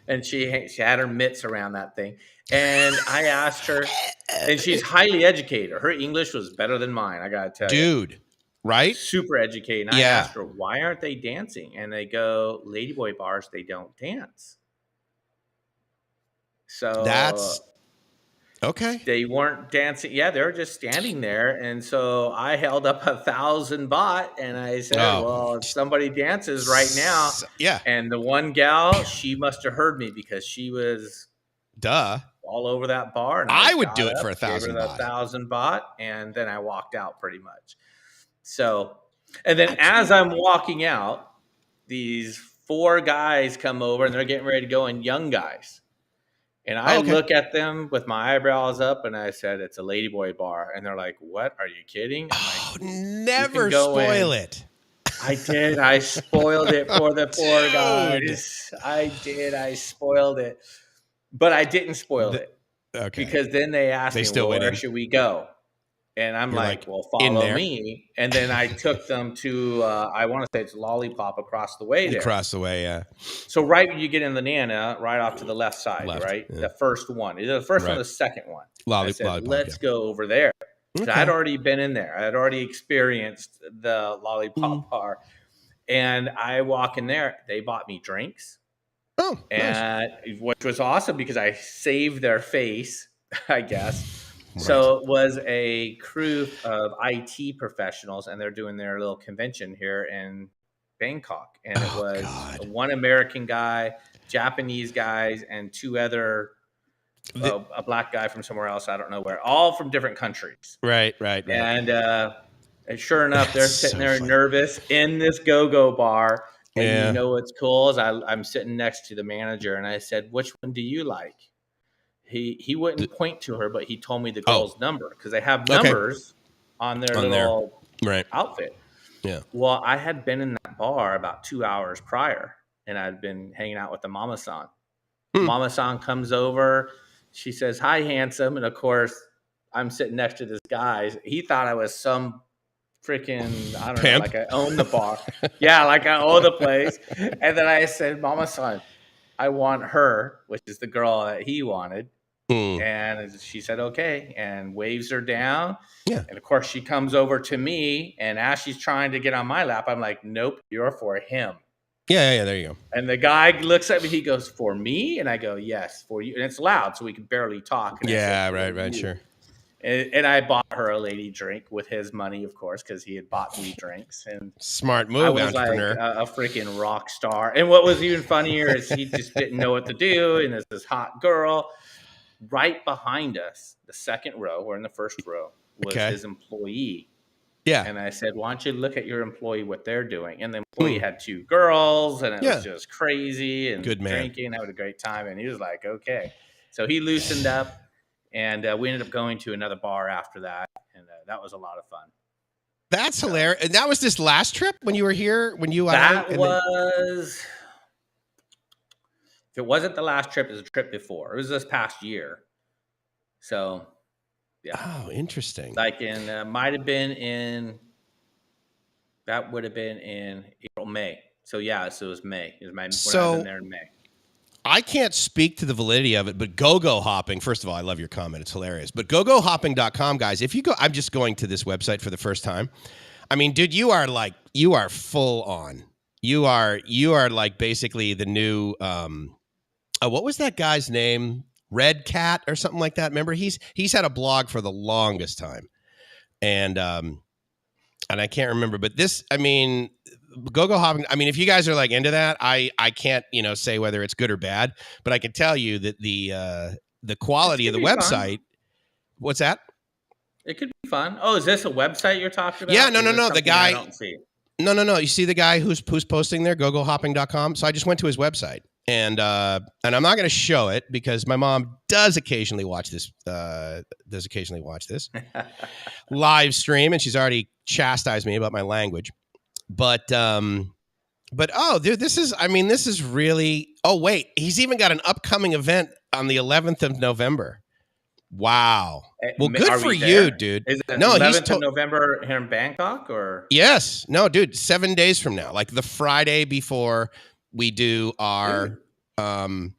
And she had her mitts around that thing. And I asked her, and she's highly educated. Her English was better than mine, I gotta tell you. Dude, right? Super educated. And I Yeah. asked her, why aren't they dancing? And they go, ladyboy bars, they don't dance. So That's okay. they weren't dancing. Yeah, they were just standing there. And so I held up 1,000 baht and I said, well, if somebody dances right now. Yeah. And the one gal, she must have heard me because she was all over that bar. And I would do it for 1,000 baht. Gave her the baht. 1,000 baht. And then I walked out pretty much. So, and then as I'm walking out, these 4 guys come over and they're getting ready to go, and young guys. And I look at them with my eyebrows up and I said, it's a ladyboy bar. And they're like, what? Are you kidding? I'm like, never spoil it. I did. I spoiled it for the 4 guys. I did. I spoiled it. But I didn't spoil it. Okay. Because then they asked me, well, where should we go? And I'm like, well, follow me. And then I took them to, I want to say it's Lollipop across the way there. Across the way, yeah. So right when you get in the Nana, right off to the left side, right? Yeah. The first one. Either the first one or the second one. I said, let's go over there. Okay. I'd already been in there. I'd already experienced the Lollipop bar. And I walk in there. They bought me drinks. Oh, nice. Which was awesome because I saved their face, I guess. Right. So it was a crew of IT professionals, and they're doing their little convention here in Bangkok. And it was one American guy, Japanese guys, and 2 other, a black guy from somewhere else, I don't know where, all from different countries. Right. And sure enough, they're sitting there nervous in this go-go bar. And you know what's cool is I'm sitting next to the manager, and I said, which one do you like? He wouldn't point to her, but he told me the girl's number because they have numbers on their little outfit. Yeah. Well, I had been in that bar about 2 hours prior, and I'd been hanging out with the mama-san. Mama-san comes over. She says, hi, handsome. And, of course, I'm sitting next to this guy. He thought I was some freaking, I don't know, like I own the bar. Yeah, like I own the place. And then I said, mama-san, I want her, which is the girl that he wanted. And she said, okay, and waves her down. Yeah. And of course, she comes over to me, and as she's trying to get on my lap, I'm like, nope, you're for him. Yeah, there you go. And the guy looks at me, he goes, for me? And I go, yes, for you. And it's loud, so we can barely talk. And yeah, right, sure. And I bought her a lady drink with his money, of course, because he had bought me drinks. And smart move, I was entrepreneur. like a freaking rock star. And what was even funnier is he just didn't know what to do. And there's this hot girl right behind us, the second row, we're in the first row, was his employee. Yeah. And I said, why don't you look at your employee, what they're doing? And the employee had 2 girls, and it was just crazy and drinking, having a great time. And he was like, okay. So he loosened up, and we ended up going to another bar after that. And that was a lot of fun. That's hilarious. And that was this last trip when you were here? If it wasn't the last trip, it was a trip before. It was this past year. So, yeah. Oh, interesting. Like might have been in, that would have been in April, May. So, yeah, so it was May. It was when I was in there in May. I can't speak to the validity of it, but go-go hopping, first of all, I love your comment. It's hilarious. But gogohopping.com, guys, if you go, I'm just going to this website for the first time. I mean, dude, you are full on. You are like basically the new, what was that guy's name? Red Cat or something like that. Remember, he's had a blog for the longest time, and I can't remember. But this, I mean, go-go hopping. I mean, if you guys are like into that, I can't say whether it's good or bad, but I can tell you that the quality of the website. Fun. What's that? It could be fun. Oh, is this a website you're talking about? Yeah, no. The guy. I don't see. No. You see the guy who's posting there, gogohopping.com. So I just went to his website. And I'm not going to show it because my mom does occasionally watch this live stream, and she's already chastised me about my language. But But dude, this is really. Oh wait, he's even got an upcoming event on the 11th of November. Wow. Well, good Are for we you, there? dude. Is it No, 11th of November here in Bangkok or? yes. No, dude, 7 days from now, like the Friday before we do our Dude,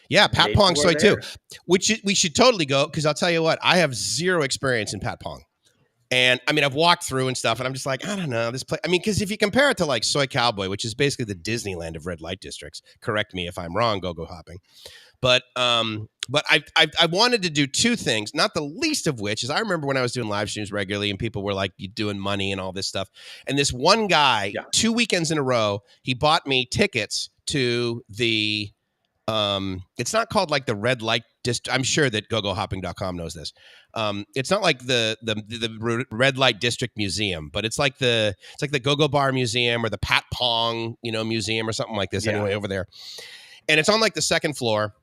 yeah, Pat maybe Pong we're soy too. there. We should totally go because I'll tell you what, I have zero experience in Pat Pong. And I mean, I've walked through and stuff, and I'm just like, I don't know this place. I mean, because if you compare it to like Soy Cowboy, which is basically the Disneyland of red light districts, correct me if I'm wrong, go hopping. But I wanted to do two things, not the least of which is I remember when I was doing live streams regularly, and people were like, "You doing money and all this stuff." And this one guy, Yeah. 2 weekends in a row, he bought me tickets to the it's not called like the red light district. I'm sure that gogohopping.com knows this. It's not like the red light district museum, but it's like the go-go bar museum or the Pat Pong, museum or something like this anyway over there. And it's on like the second floor.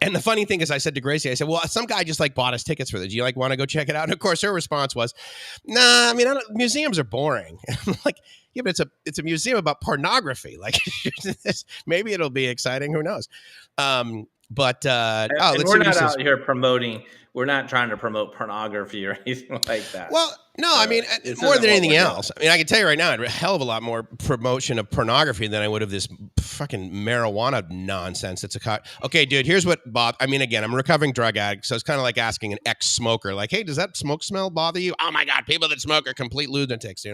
And the funny thing is, I said to Gracie, I said, well, some guy just like bought us tickets for this. Do you like want to go check it out? And of course, her response was, nah, I mean, museums are boring. I'm like, yeah, but it's a museum about pornography. Like, maybe it'll be exciting. Who knows? And we're not out here promoting. We're not trying to promote pornography or anything like that. Well, no, I mean, more than anything else. I mean, I can tell you right now, a hell of a lot more promotion of pornography than I would of this fucking marijuana nonsense. Okay, dude, here's what Bob, I mean, again, I'm a recovering drug addict, so it's kind of like asking an ex-smoker, like, hey, does that smoke smell bother you? Oh my God, people that smoke are complete lunatics,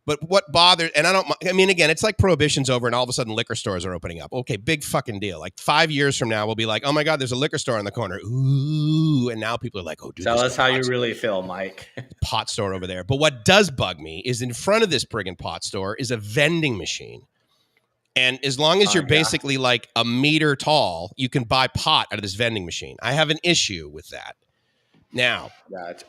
But what bothers, and I mean, again, it's like prohibition's over and all of a sudden liquor stores are opening up. Okay, big fucking deal. Like 5 years from now, we'll be like, oh my God, there's a liquor store in the corner. Ooh. And now people are like, oh, dude. Tell us how you really feel, Mike. Pot store over there. But what does bug me is in front of this friggin' pot store is a vending machine. And as long as you're basically like a meter tall, you can buy pot out of this vending machine. I have an issue with that. Now,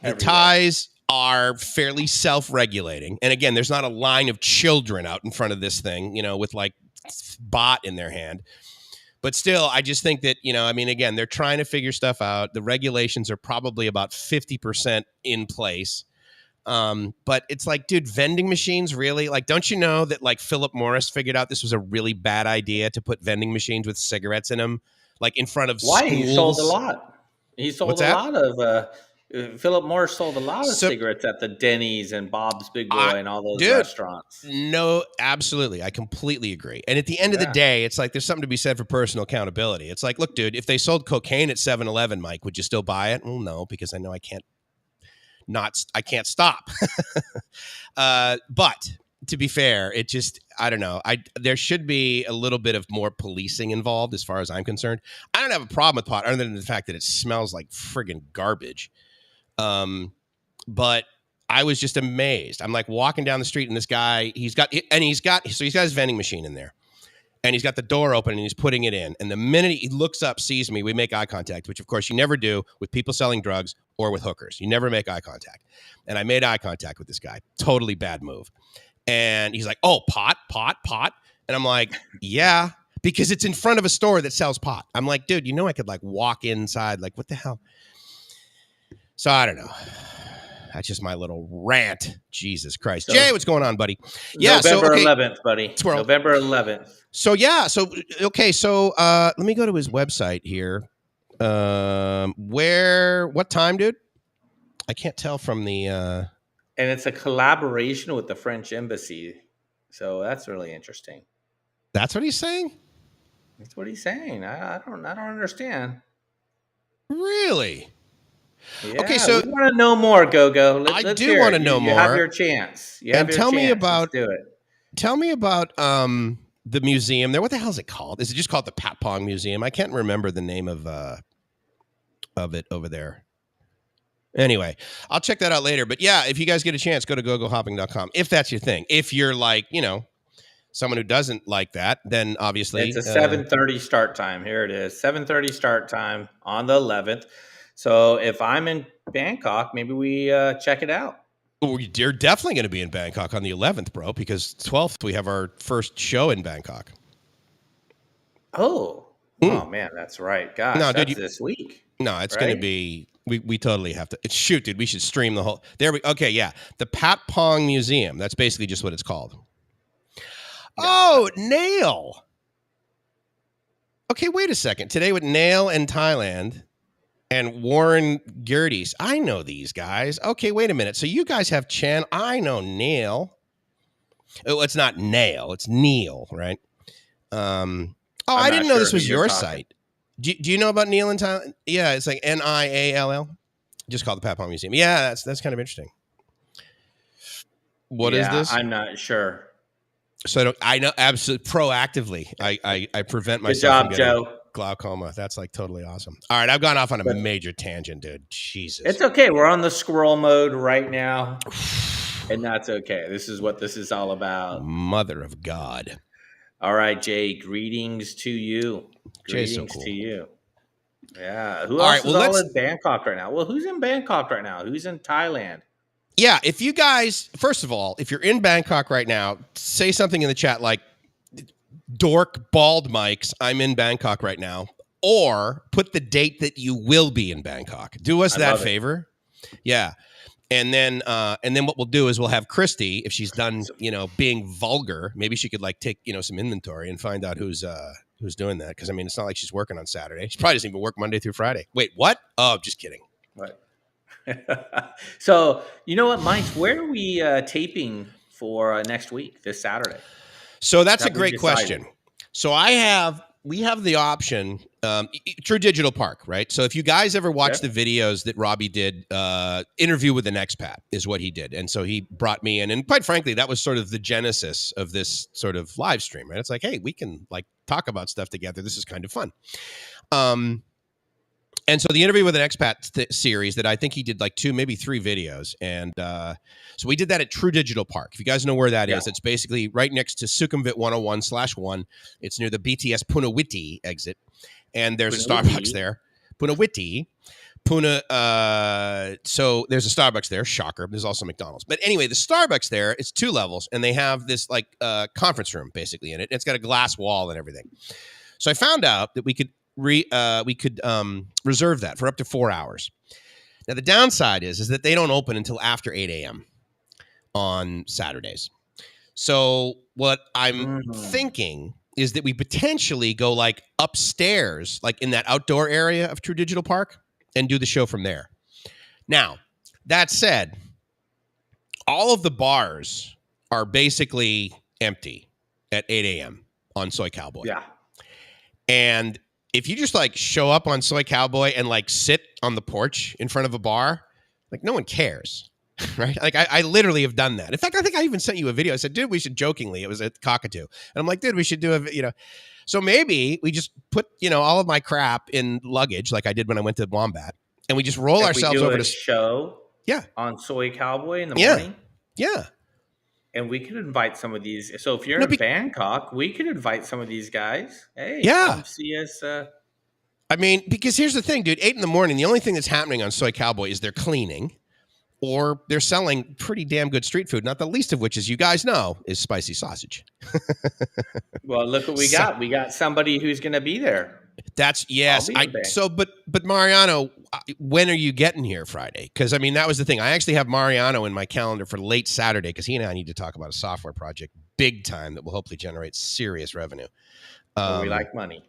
the Thais are fairly self-regulating. And again, there's not a line of children out in front of this thing, with like bot in their hand. But still, I just think that, I mean, again, they're trying to figure stuff out. The regulations are probably about 50% in place. But it's like, dude, vending machines, really? Like, don't you know that like Philip Morris figured out this was a really bad idea to put vending machines with cigarettes in them, like in front of schools? He sold a lot. He sold a lot of Philip Morris sold a lot of cigarettes at the Denny's and Bob's Big Boy and all those restaurants. No, absolutely. I completely agree. And at the end of the day, it's like there's something to be said for personal accountability. It's like, look, dude, if they sold cocaine at 7-Eleven, Mike, would you still buy it? Well, no, because I know I can't stop. But to be fair, it just, I don't know. There should be a little bit of more policing involved as far as I'm concerned. I don't have a problem with pot other than the fact that it smells like friggin' garbage. But I was just amazed. I'm like walking down the street and this guy, he's got his vending machine in there and he's got the door open and he's putting it in. And the minute he looks up, sees me, we make eye contact, which of course you never do with people selling drugs or with hookers. You never make eye contact. And I made eye contact with this guy. Totally bad move. And he's like, oh, pot. And I'm like, yeah, because it's in front of a store that sells pot. I'm like, dude, I could like walk inside. Like, what the hell? So I don't know. That's just my little rant. Jesus Christ. Jay, what's going on, buddy? Yeah. November 11th, buddy. Squirrel. November 11th. So, yeah. So, okay. So let me go to his website here. What time, dude? I can't tell from the... And it's a collaboration with the French embassy. So that's really interesting. That's what he's saying? That's what he's saying. I don't understand. Really? Yeah, okay, so we want to know more, Gogo. I do want to know more. You have your chance. Tell me about. Let's do it. Tell me about the museum there. What the hell is it called? Is it just called the Pat Pong Museum? I can't remember the name of it over there. Anyway, I'll check that out later. But yeah, if you guys get a chance, go to gogohopping.com if that's your thing. If you're like, someone who doesn't like that, then obviously it's a 7:30 start time. Here it is, 7:30 start time on the 11th. So if I'm in Bangkok, maybe we check it out. You're definitely going to be in Bangkok on the 11th, bro, because 12th we have our first show in Bangkok. Oh man, that's right. Gosh, no, that's this week. No, it's going to be. We totally have to. Shoot, dude, we should stream the whole. Okay, yeah, the Pat Pong Museum. That's basically just what it's called. Oh, Nail. Okay, wait a second. Today with Nail and Thailand and Warren Gerdes. I know these guys. Okay, wait a minute. So you guys have channel. I know Nail. Oh, it's not Nail. It's Neil, right? I I'm didn't not know sure this who was you're your talking. site. Do you know about Neil and Thailand? Yeah, it's like Niall. Just called the Pat Palm Museum. Yeah, that's kind of interesting. What is Yeah, this? I'm not sure. So I know absolutely proactively. I prevent Good myself from job, getting Joe. glaucoma. That's like totally awesome. All right, I've gone off on a But major tangent, dude. Jesus. it's okay. We're on the squirrel mode right now, and that's okay. This is what this is all about. Mother of God. All right, Jay. Greetings to you. Jay's so Greetings to cool. you. Yeah. Who All else right, is well, all let's in Bangkok right now? Well, who's in Bangkok right now? Who's in Thailand? yeah, if you guys, first of all, if you're in Bangkok right now, say something in the chat like dork bald mics, I'm in Bangkok right now, or put the date that you will be in Bangkok. Do us I that love it. favor. Yeah. And then what we'll do is we'll have Christy, if she's done, So, being vulgar, maybe she could like take, some inventory and find out who's doing that. Cause I mean, it's not like she's working on Saturday. She probably doesn't even work Monday through Friday. Wait, what? Oh, just kidding. what? So you know what, Mike? Where are we taping for next week? This Saturday? So that's a Have we great decided? question. So we have the option, True Digital Park, right? So if you guys ever watch Okay. the videos that Robbie did, interview with an expat is what he did. And so he brought me in, and quite frankly, that was sort of the genesis of this sort of live stream, right? It's like, hey, we can like talk about stuff together. This is kind of fun. And so the interview with an expat series that I think he did like 2, maybe 3 videos. And so we did that at True Digital Park. If you guys know where that is, it's basically right next to Sukhumvit 101/1. It's near the BTS Punawiti exit. And there's a Starbucks there. Punawiti. So there's a Starbucks there. Shocker. There's also McDonald's. But anyway, the Starbucks there, it's 2 levels. And they have this like conference room basically in it. It's got a glass wall and everything. So I found out that we could reserve that for up to 4 hours. Now the downside is that they don't open until after 8 a.m. on Saturdays. So what I'm thinking is that we potentially go like upstairs, like in that outdoor area of True Digital Park, and do the show from there. Now, that said, all of the bars are basically empty at 8 a.m. on Soy Cowboy. Yeah. And if you just like show up on Soy Cowboy and like sit on the porch in front of a bar, like no one cares, right? Like I literally have done that. In fact, I think I even sent you a video. I said, dude, we should jokingly, it was at Cockatoo. And I'm like, dude, we should do so maybe we just put, all of my crap in luggage like I did when I went to Wombat, and we just roll ourselves over to show. Yeah. On Soy Cowboy in the morning. Yeah. And we could invite some of these. So if you're in Bangkok, we could invite some of these guys. Hey, come see us. I mean, because here's the thing, dude. 8 a.m, the only thing that's happening on Soy Cowboy is they're cleaning, or they're selling pretty damn good street food. Not the least of which, as you guys know, is spicy sausage. Well, look what we got. We got somebody who's going to be there. That's yes. But Mariano, when are you getting here Friday? Because I mean, that was the thing. I actually have Mariano in my calendar for late Saturday because he and I need to talk about a software project big time that will hopefully generate serious revenue. We like money.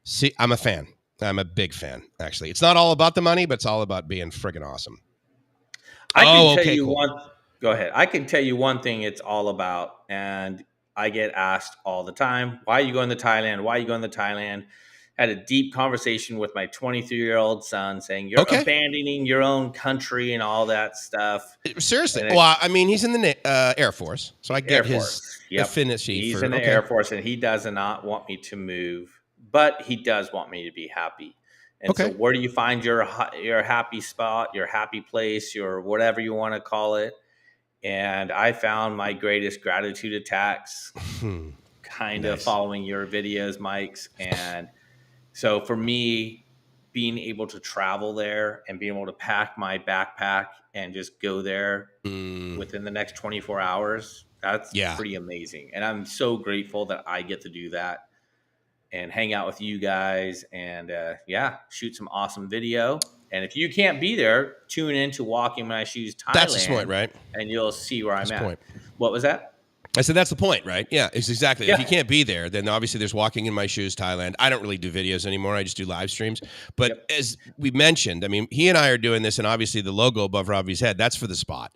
See, I'm a fan. I'm a big fan. Actually, it's not all about the money, but it's all about being friggin' awesome. Go ahead. I can tell you one thing. It's all about, and I get asked all the time, "Why are you going to Thailand? Why are you going to Thailand?" Had a deep conversation with my 23-year-old son saying, you're abandoning your own country and all that stuff. Seriously. Well, I mean, he's in the Air Force, so I get his affinity. He's in the Air Force, and he does not want me to move, but he does want me to be happy. And so where do you find your happy spot, your happy place, your whatever you want to call it? And I found my greatest gratitude attacks kind of following your videos, Mike's. And so for me, being able to travel there and being able to pack my backpack and just go there within the next 24 hours, that's pretty amazing. And I'm so grateful that I get to do that and hang out with you guys and, shoot some awesome video. And if you can't be there, tune in to Walking My Shoes Thailand. That's the point, right? And you'll see where I'm at. What was that? I said, that's the point, right? Yeah, it's exactly. Yeah. If you can't be there, then obviously there's walking in my shoes, Thailand. I don't really do videos anymore. I just do live streams. But Yep. as we mentioned, I mean, he and I are doing this, and obviously the logo above Robbie's head, that's for the spot.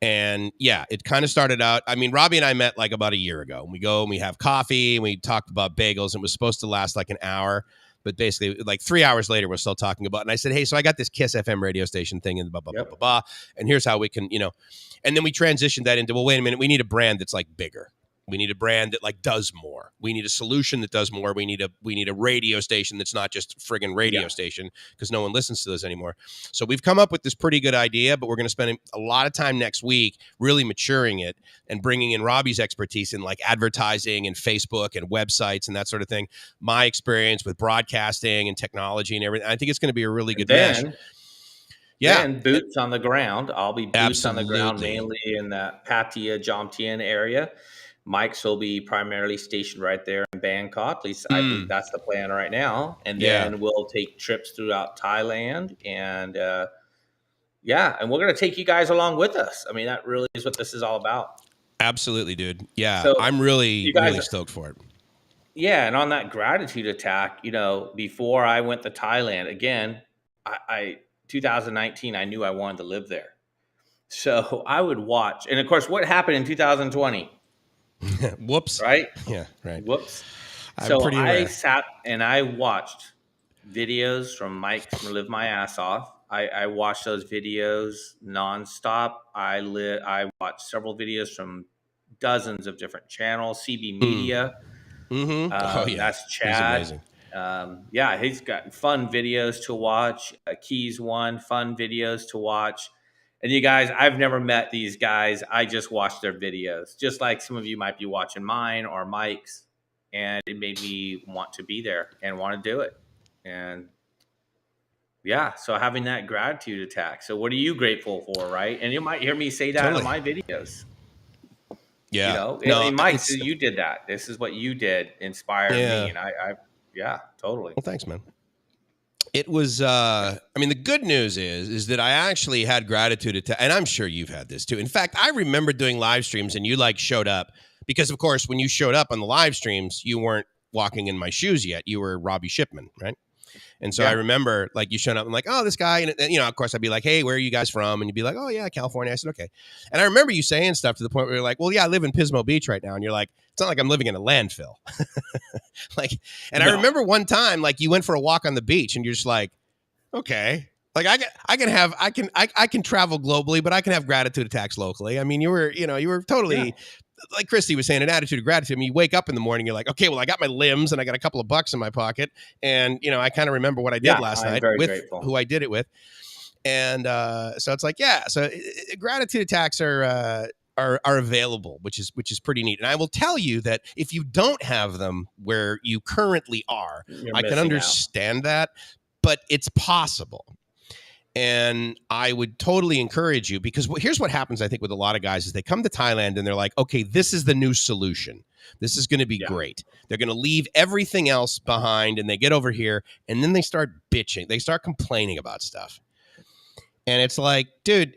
And yeah, it kind of started out. I mean, Robbie and I met like about a year ago. We go and we have coffee and we talked about bagels. And it was supposed to last like an hour. But basically, like 3 hours later, we're still talking about. And I said, hey, so I got this Kiss FM radio station thing and blah, blah, blah, Yep. blah, blah. And here's how we can, and then we transitioned that into, well, wait a minute, we need a brand that's like bigger. We need a brand that like does more. We need a solution that does more. We need a radio station that's not just friggin' radio station, because no one listens to this anymore. So we've come up with this pretty good idea, but we're going to spend a lot of time next week really maturing it and bringing in Robbie's expertise in like advertising and Facebook and websites and that sort of thing. My experience with broadcasting and technology and everything. I think it's going to be a really good mesh. Yeah. Then boots on the ground. I'll be boots on the ground, Absolutely. mainly in the Pattyaya, Jomtien area. Mike's will be primarily stationed right there in Bangkok. At least I believe that's the plan right now. And then we'll take trips throughout Thailand. And and we're going to take you guys along with us. I mean, that really is what this is all about. Absolutely, dude. Yeah, So I'm really stoked for it. Yeah, and on that gratitude attack, before I went to Thailand, again, I 2019, I knew I wanted to live there. So I would watch. And of course, what happened in 2020? Whoops. Right? Yeah, right. Whoops. I'm So pretty I aware. sat and I watched videos from Mike from Live My Ass Off. I watched those videos nonstop. I watched several videos from dozens of different channels, CB Media. Mm-hmm. Oh, yeah. That's Chad. He's amazing. He's got fun videos to watch. Keys One, fun videos to watch. And you guys, I've never met these guys. I just watched their videos, just like some of you might be watching mine or Mike's. And it made me want to be there and want to do it. And so having that gratitude attack. So what are you grateful for, right? And you might hear me say that in my videos. Yeah. Mike, you did that. This is what you did, inspired me. And I totally. Well, thanks, man. It was, I mean, the good news is that I actually had gratitude and I'm sure you've had this too. In fact, I remember doing live streams and you like showed up because, of course, when you showed up on the live streams, you weren't walking in my shoes yet. You were Robbie Shipman, right? And so I remember like you showing up and like, oh, this guy. And, of course, I'd be like, hey, where are you guys from? And you'd be like, oh, yeah, California. I said, okay. And I remember you saying stuff to the point where you're like, well, yeah, I live in Pismo Beach right now. And you're like, it's not like I'm living in a landfill. I remember one time, like you went for a walk on the beach and you're just like, okay, like I can travel globally, but I can have gratitude attacks locally. I mean, you were totally like Christy was saying, an attitude of gratitude. I mean, you wake up in the morning, you're like, okay, well, I got my limbs and I got a couple of bucks in my pocket. And, I kind of remember what I did last night with grateful. Who I did it with. And so it's like, so gratitude attacks are available, which is pretty neat. And I will tell you that if you don't have them where you currently are, I can understand that, but it's possible. And I would totally encourage you, because here's what happens, I think, with a lot of guys is they come to Thailand and they're like, okay, this is the new solution. This is going to be great. They're going to leave everything else behind and they get over here and then they start bitching. They start complaining about stuff. And it's like, dude,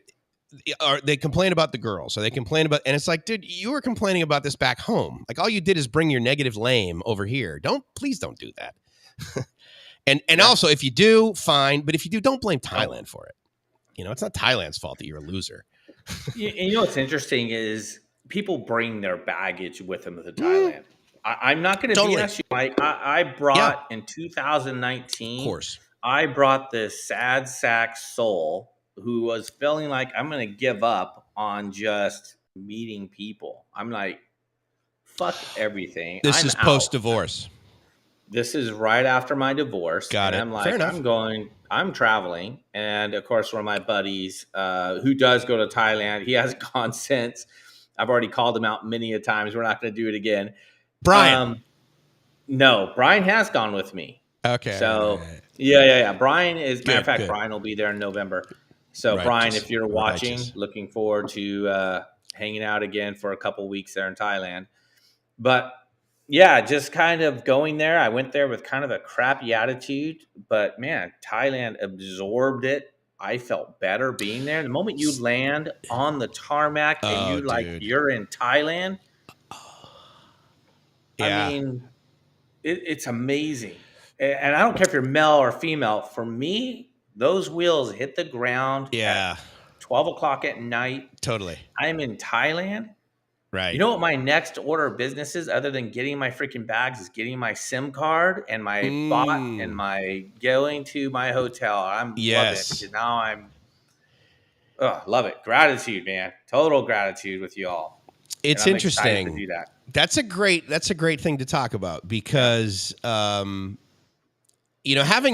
they complain about the girls. So they complain about, and it's like, dude, you were complaining about this back home. Like all you did is bring your negative lame over here. Please don't do that. And also, if you do, fine. But if you do, don't blame Thailand for it. It's not Thailand's fault that you're a loser. What's interesting is people bring their baggage with them to Thailand. I'm not going to BS you, Mike. I brought in 2019. Of course, I brought this sad sack soul who was feeling like I'm going to give up on just meeting people. I'm like, fuck everything. This is post-divorce. This is right after my divorce. Got it. I'm like, I'm traveling. And of course, one of my buddies who does go to Thailand, he hasn't gone since. I've already called him out many a times. We're not going to do it again. Brian. No, Brian has gone with me. Okay. So, yeah. Brian is, matter of fact, Brian will be there in November. So, Brian, if you're watching, looking forward to hanging out again for a couple weeks there in Thailand. But yeah, just kind of going there. I went there with kind of a crappy attitude, but man, Thailand absorbed it. I felt better being there. The moment you land on the tarmac and you're in Thailand, I mean, it's amazing. And I don't care if you're male or female. For me, those wheels hit the ground at Yeah, 12 o'clock at night. totally. I'm in Thailand. You Right. know what my next order of business is, other than getting my freaking bags, is getting my SIM card and my bot and Mm, my going to my hotel. I'm loving it yes. because now love it. Gratitude, man. Total gratitude with you all. And It's I'm excited to interesting. do that. That's a great thing to talk about Yeah. because having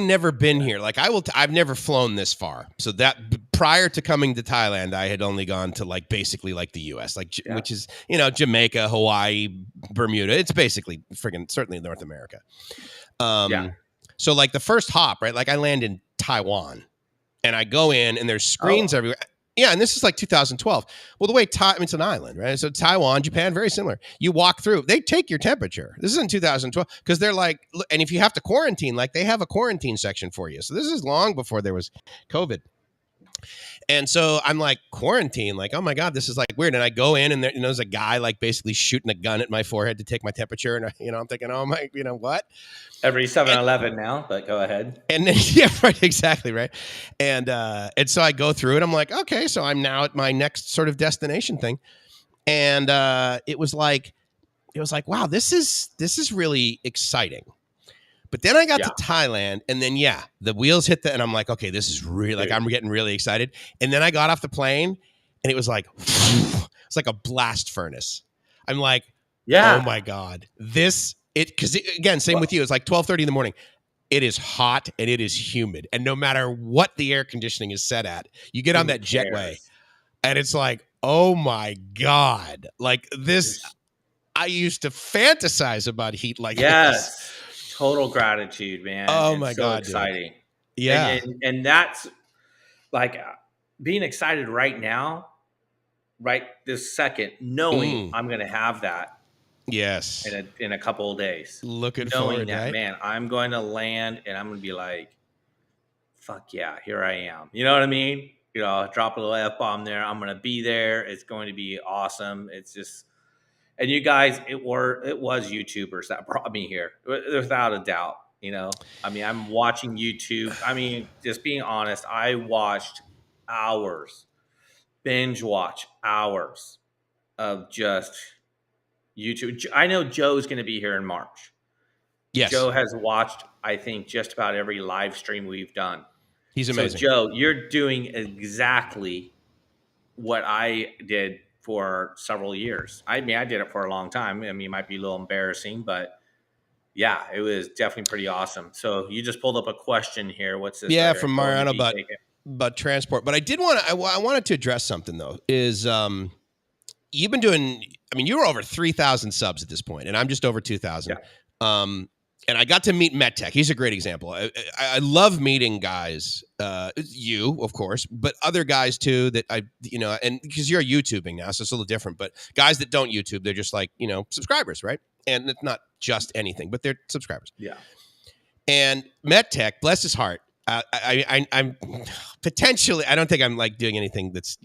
never been here, like I've never flown this far. So that prior to coming to Thailand, I had only gone to like basically like the US, like Yeah. which is, Jamaica, Hawaii, Bermuda. It's basically friggin' certainly North America. Yeah. So like the first hop, right? Like I land in Taiwan and I go in and there's screens Oh, everywhere. Yeah, and this is like 2012. Well, the way it's an island, right? So Taiwan, Japan, very similar. You walk through, they take your temperature. This is in 2012 because they're like, and if you have to quarantine, like they have a quarantine section for you. So this is long before there was COVID. And so I'm like quarantine, like, oh my God, this is like weird. And I go in and there's a guy like basically shooting a gun at my forehead to take my temperature. And I'm thinking, oh my, what? every 7-Eleven now, but go ahead. And then, yeah, right, exactly, right. And so I go through it. I'm like, okay, so I'm now at my next sort of destination thing. And it was like, wow, this is really exciting. But then I got Yeah. to Thailand, and then the wheels hit and I'm like, okay, this is really like I'm getting really excited. And then I got off the plane, and it was like it's like a blast furnace. I'm like, oh Yeah. my God, because again, same with you. It's like 12:30 in the morning. It is hot and it is humid, and no matter what the air conditioning is set at, you get on Who that jetway, cares? and it's like, oh my God, like this. I used to fantasize about heat like this. Yes. Total gratitude, man. Oh It's my so God, dude. exciting. And, Yeah. and that's like being excited right now, right this second, knowing Mm. I'm going to have that Yes. in a couple of days. Looking Knowing forward, that, right? man, I'm going to land and I'm going to be like, fuck yeah, here I am. You know what I mean? Drop a little F-bomb there. I'm going to be there. It's going to be awesome. It's just, and you guys, it was YouTubers that brought me here, without a doubt. I mean, I'm watching YouTube. I mean, just being honest, I watched hours, binge watch hours of just YouTube. I know Joe's going to be here in March. Yes. Joe has watched, I think, just about every live stream we've done. He's So, amazing. Joe, you're doing exactly what I did for several years. I mean, I did it for a long time. I mean, it might be a little embarrassing, but yeah, it was definitely pretty awesome. So you just pulled up a question here. What's this right Yeah, here? from Go on, Mariano maybe take it. about transport. But I did I wanted to address something though, is you've been doing, I mean, you were over 3,000 subs at this point, and I'm just over 2,000. Yeah. And I got to meet MetTech. He's a great example. I love meeting guys, you, of course, but other guys too that and because you're YouTubing now, so it's a little different, but guys that don't YouTube, they're just like, subscribers, right? And it's not just anything, but they're subscribers. Yeah. And MetTech, bless his heart, I'm potentially, I don't think I'm like doing anything that's,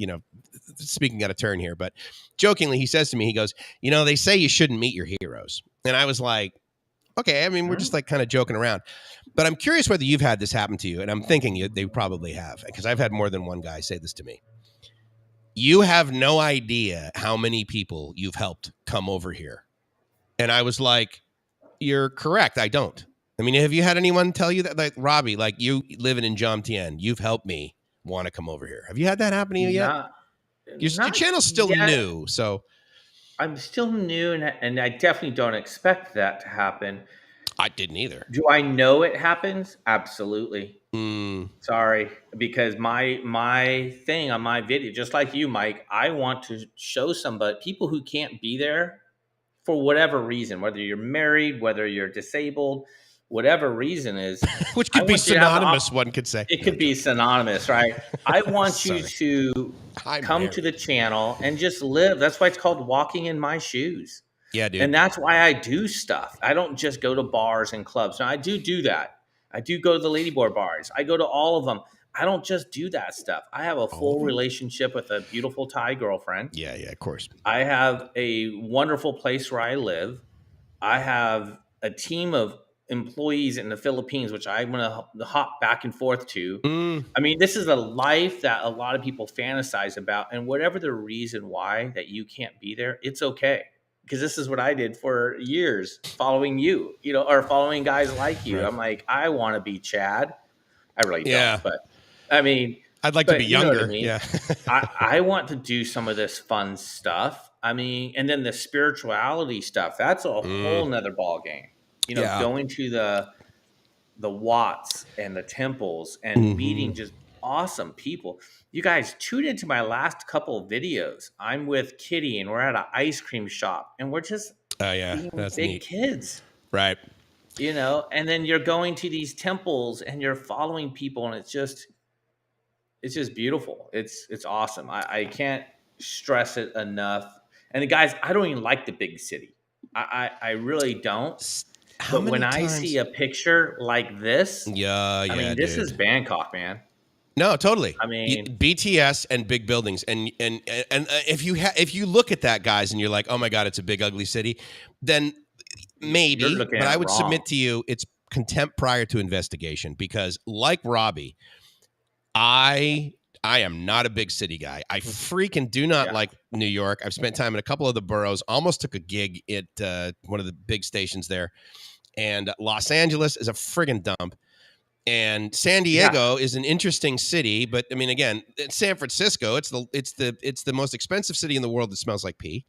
speaking out of turn here, but jokingly, he says to me, he goes, they say you shouldn't meet your heroes. And I was like, okay, I mean, we're just like kind of joking around. But I'm curious whether you've had this happen to you, and I'm thinking they probably have, because I've had more than one guy say this to me. You have no idea how many people you've helped come over here. And I was like, you're correct, I don't. I mean, have you had anyone tell you that? Like, Robbie, like you living in Jomtien, you've helped me want to come over here. Have you had that happen to you yet? Your Not channel's still yet. new, so. I'm still new, and I definitely don't expect that to happen. I didn't either. Do I know it happens? Absolutely. Mm. Sorry, because my thing on my video, just like you, Mike, I want to show somebody, people who can't be there for whatever reason, whether you're married, whether you're disabled, whatever reason is, Which I could be want you to have synonymous, one could say. it could be synonymous, right? I want you Sorry. to I'm come married. to the channel and just live. That's why it's called walking in my shoes. Yeah, dude. And that's why I do stuff. I don't just go to bars and clubs. Now, I do that. I do go to the Ladyboard bars. I go to all of them. I don't just do that stuff. I have a full relationship with a beautiful Thai girlfriend. Yeah, of course. I have a wonderful place where I live. I have a team of employees in the Philippines, which I'm going to hop back and forth to. Mm, I mean, this is a life that a lot of people fantasize about, and whatever the reason why that you can't be there, it's okay. Because this is what I did for years, following you, or following guys like you. right. I'm like, I want to be Chad. I really don't, Yeah. but I mean, I'd like to be but you know what I younger. mean. Yeah. I want to do some of this fun stuff. I mean, and then the spirituality stuff, that's a Mm, whole nother ball game. yeah. Going to the Watts and the temples and Hmm. meeting just awesome people. You guys tune into my last couple of videos. I'm with Kitty and we're at an ice cream shop and we're just Oh, yeah. being That's big neat. kids, Right. and then you're going to these temples and you're following people and it's just beautiful. It's awesome. I can't stress it enough. And the guys, I don't even like the big city. I really don't. How But when many I see times? a picture like this, Yeah. I Yeah, mean, this is dude. Bangkok, man. No, totally. I mean, BTS and big buildings, and if you look at that, guys, and you're like, oh my god, it's a big ugly city, then you're maybe. looking But at I it would wrong. submit to you, it's contempt prior to investigation, because like Robbie, I I am not a big city guy. I freaking do not Yeah. like New York. I've spent time in a couple of the boroughs. Almost took a gig at one of the big stations there, and Los Angeles is a friggin' dump. And San Yeah. Diego is an interesting city, but I mean, again, it's San Francisco. It's the most expensive city in the world that smells like pee.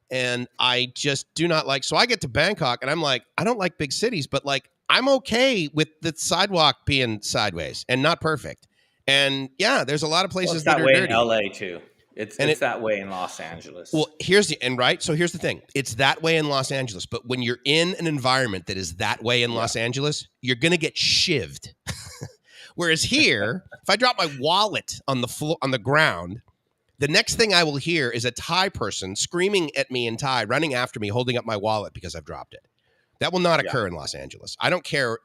And I just do not like. So I get to Bangkok, and I'm like, I don't like big cities, but like I'm okay with the sidewalk being sideways and not perfect. And yeah, there's a lot of Well, it's places that that are way in dirty. LA too. It's And it's it that way in Los well, Angeles. here's the thing. It's that way in Los Angeles, but when you're in an environment that is that way in Yeah. Los Angeles, you're gonna get shivved. Whereas here, if I drop my wallet on the floor on the ground, the next thing I will hear is a Thai person screaming at me in Thai, running after me, holding up my wallet because I've dropped it. That will not Yeah. occur in Los Angeles. I don't care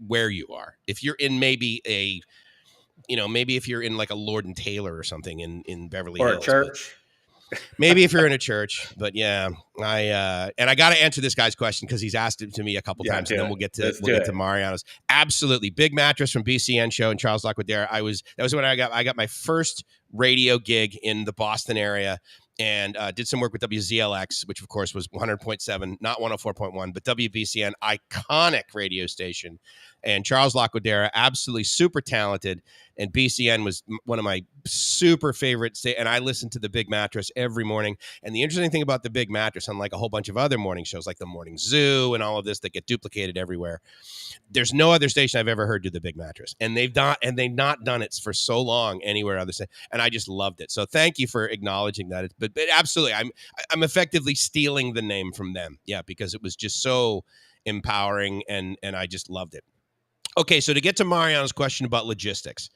where you are. If you're in maybe if you're in like a Lord and Taylor or something in Beverly Or a Hills, but church. maybe if you're in a church. But yeah, I got to answer this guy's question because he's asked it to me a couple Yeah, times, and do then it. we'll get to Let's do it. Mariano's. Absolutely, Big Mattress from BCN show and Charles Laquadere. That was when I got my first radio gig in the Boston area. And did some work with WZLX, which of course was 100.7, not 104.1, but WBCN, iconic radio station. And Charles Laquadere, absolutely super talented. And BCN was one of my super favorite. And I listened to the Big Mattress every morning. And the interesting thing about the Big Mattress, unlike a whole bunch of other morning shows like the Morning Zoo and all of this that get duplicated everywhere, there's no other station I've ever heard do the Big Mattress, and they've not done it for so long anywhere other than, and I just loved it. So thank you for acknowledging that. But absolutely, I'm effectively stealing the name from them, yeah, because it was just so empowering, and I just loved it. Okay, so to get to Mariano's question about logistics,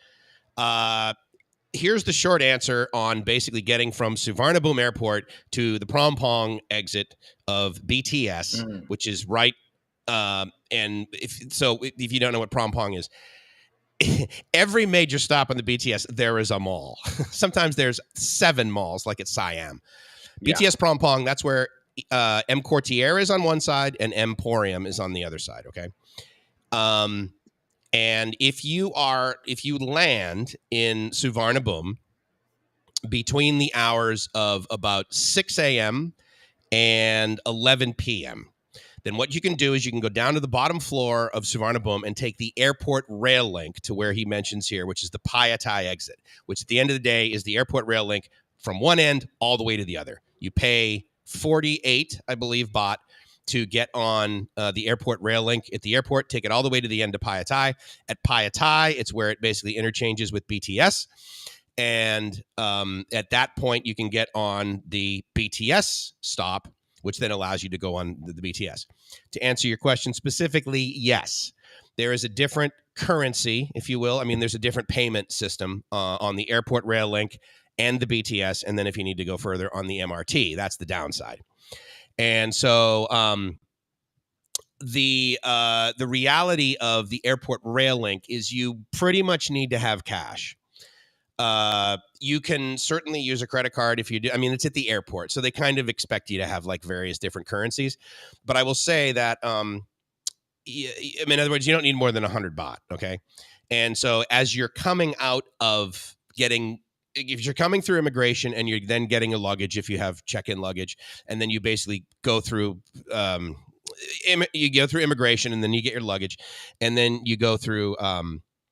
here's the short answer on basically getting from Suvarnabhumi Airport to the Prompong exit of BTS, Mm. which is right. And if you don't know what Prompong is, every major stop on the BTS, there is a mall. Sometimes there's 7 malls, like at Siam. Yeah. BTS Prompong, that's where M Courtier is on one side and Emporium is on the other side. Okay. And if you land in Suvarnabhumi between the hours of about 6 a.m. and 11 p.m., then what you can do is you can go down to the bottom floor of Suvarnabhumi and take the airport rail link to where he mentions here, which is the Pattyaya exit, which at the end of the day is the airport rail link from one end all the way to the other. You pay 48, I believe, baht to get on the airport rail link at the airport, take it all the way to the end of Pattyaya. At Pattyaya, it's where it basically interchanges with BTS. And at that point, you can get on the BTS stop, which then allows you to go on the BTS. To answer your question specifically, yes, there is a different currency, if you will. I mean, there's a different payment system on the airport rail link and the BTS. And then if you need to go further on the MRT, that's the downside. And so the reality of the airport rail link is you pretty much need to have cash. You can certainly use a credit card if you do. I mean, it's at the airport, so they kind of expect you to have like various different currencies. But I will say that, I mean, in other words, you don't need more than 100 baht. Okay. And so as you're coming out of if you're coming through immigration and you're then getting a luggage, if you have check-in luggage, and then you basically go through, you go through immigration and then you get your luggage, and then you go through,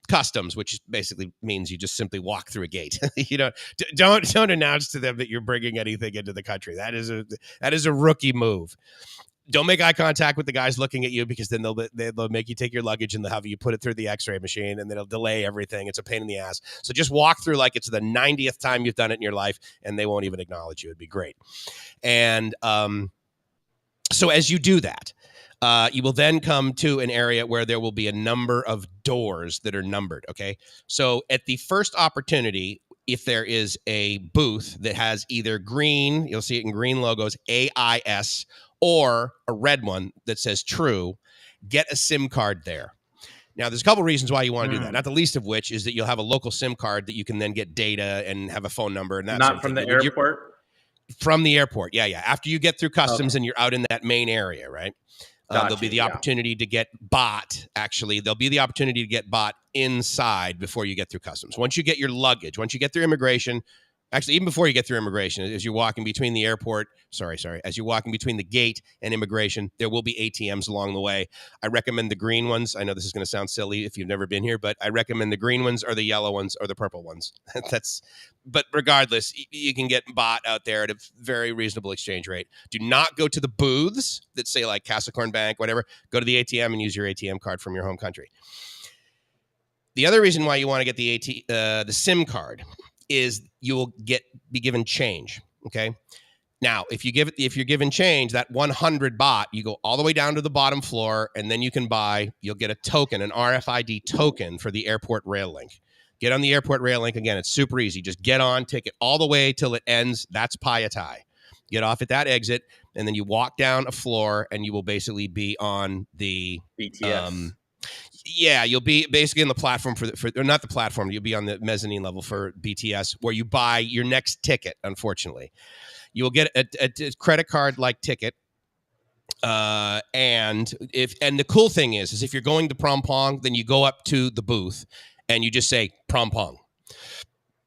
customs, which basically means you just simply walk through a gate. You know, don't announce to them that you're bringing anything into the country. That is a rookie move. Don't make eye contact with the guys looking at you, because then they'll make you take your luggage and they'll have you put it through the x-ray machine, and they'll delay everything. It's a pain in the ass. So just walk through like it's the 90th time you've done it in your life, and they won't even acknowledge you. It'd be great. And so as you do that, you will then come to an area where there will be a number of doors that are numbered. Okay. So at the first opportunity, if there is a booth that has either green, you'll see it in green logos, AIS, or a red one that says True, get a SIM card there. Now, there's a couple reasons why you want to do that. Not the least of which is that you'll have a local SIM card that you can then get data and have a phone number and that Not sort of from thing. the airport? From the airport, yeah. After you get through customs and you're out in that main area, right? There'll be the opportunity to get bot. Actually, there'll be the opportunity to get bot inside before you get through customs. Once you get your luggage, once you get through immigration, actually, even before you get through immigration, as you're walking between the airport, as you're walking between the gate and immigration, there will be ATMs along the way. I recommend the green ones. I know this is going to sound silly if you've never been here, but I recommend the green ones or the yellow ones or the purple ones. But regardless, you can get bot out there at a very reasonable exchange rate. Do not go to the booths that say like Castlecorn Bank, whatever. Go to the ATM and use your ATM card from your home country. The other reason why you want to get the SIM card is you will be given change. Okay. Now, if you're given change, that 100 baht, you go all the way down to the bottom floor, and then you'll get a token, an RFID token for the airport rail link. Get on the airport rail link. Again, it's super easy. Just get on, take it all the way till it ends. That's Pattyaya. Get off at that exit, and then you walk down a floor, and you will basically be on the BTS. You'll be basically on the platform or not the platform. You'll be on the mezzanine level for BTS, where you buy your next ticket. Unfortunately, you will get a credit card like ticket. And the cool thing is if you're going to Prom Pong, then you go up to the booth and you just say Prom Pong.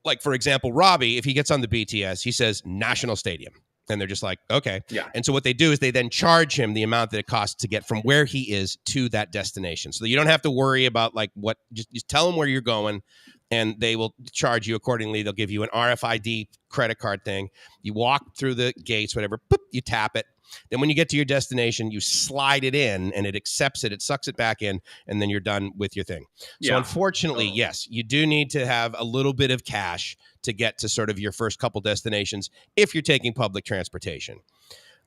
Like, for example, Robbie, if he gets on the BTS, he says National Stadium. And they're just like, okay. Yeah. And so what they do is they then charge him the amount that it costs to get from where he is to that destination. So you don't have to worry about like just tell them where you're going, and they will charge you accordingly. They'll give you an RFID credit card thing. You walk through the gates, whatever, boop, you tap it. Then when you get to your destination, you slide it in and it accepts it. It sucks it back in, and then you're done with your thing. So unfortunately, yes, you do need to have a little bit of cash to get to sort of your first couple destinations if you're taking public transportation.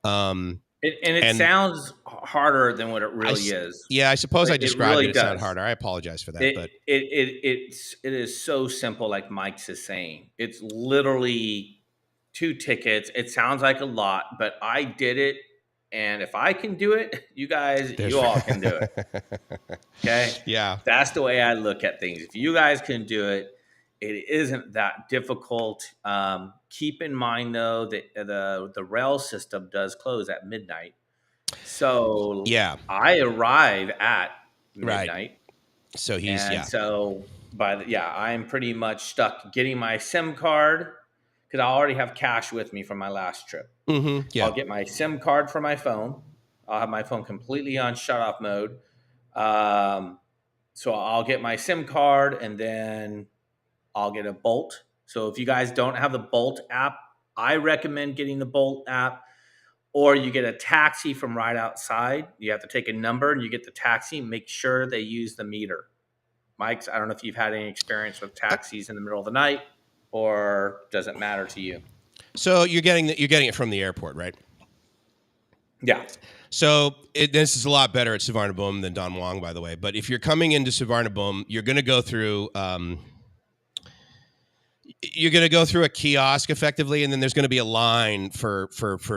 It sounds harder than what it really is. Yeah, I suppose I described it it sound harder. I apologize for that. But it is so simple, like Mike's is saying. It's literally 2 tickets. It sounds like a lot, but I did it. And if I can do it, you all can do it. Okay? Yeah. That's the way I look at things. If you guys can do it, it isn't that difficult. Keep in mind, though, that the rail system does close at midnight. So I arrive at midnight. Right. So I'm pretty much stuck getting my SIM card, because I already have cash with me from my last trip. Mm-hmm. Yeah. I'll get my SIM card for my phone. I'll have my phone completely on shut-off mode. So I'll get my SIM card, and then I'll get a Bolt. So if you guys don't have the Bolt app, I recommend getting the Bolt app, or you get a taxi from right outside. You have to take a number, and you get the taxi. Make sure they use the meter. Mike, I don't know if you've had any experience with taxis in the middle of the night, or does it matter to you? So you're getting it from the airport, right? Yeah. So this is a lot better at Suvarnabhumi than Don Muang, by the way. But if you're coming into Suvarnabhumi, you're going to go through a kiosk effectively, and then there's going to be a line for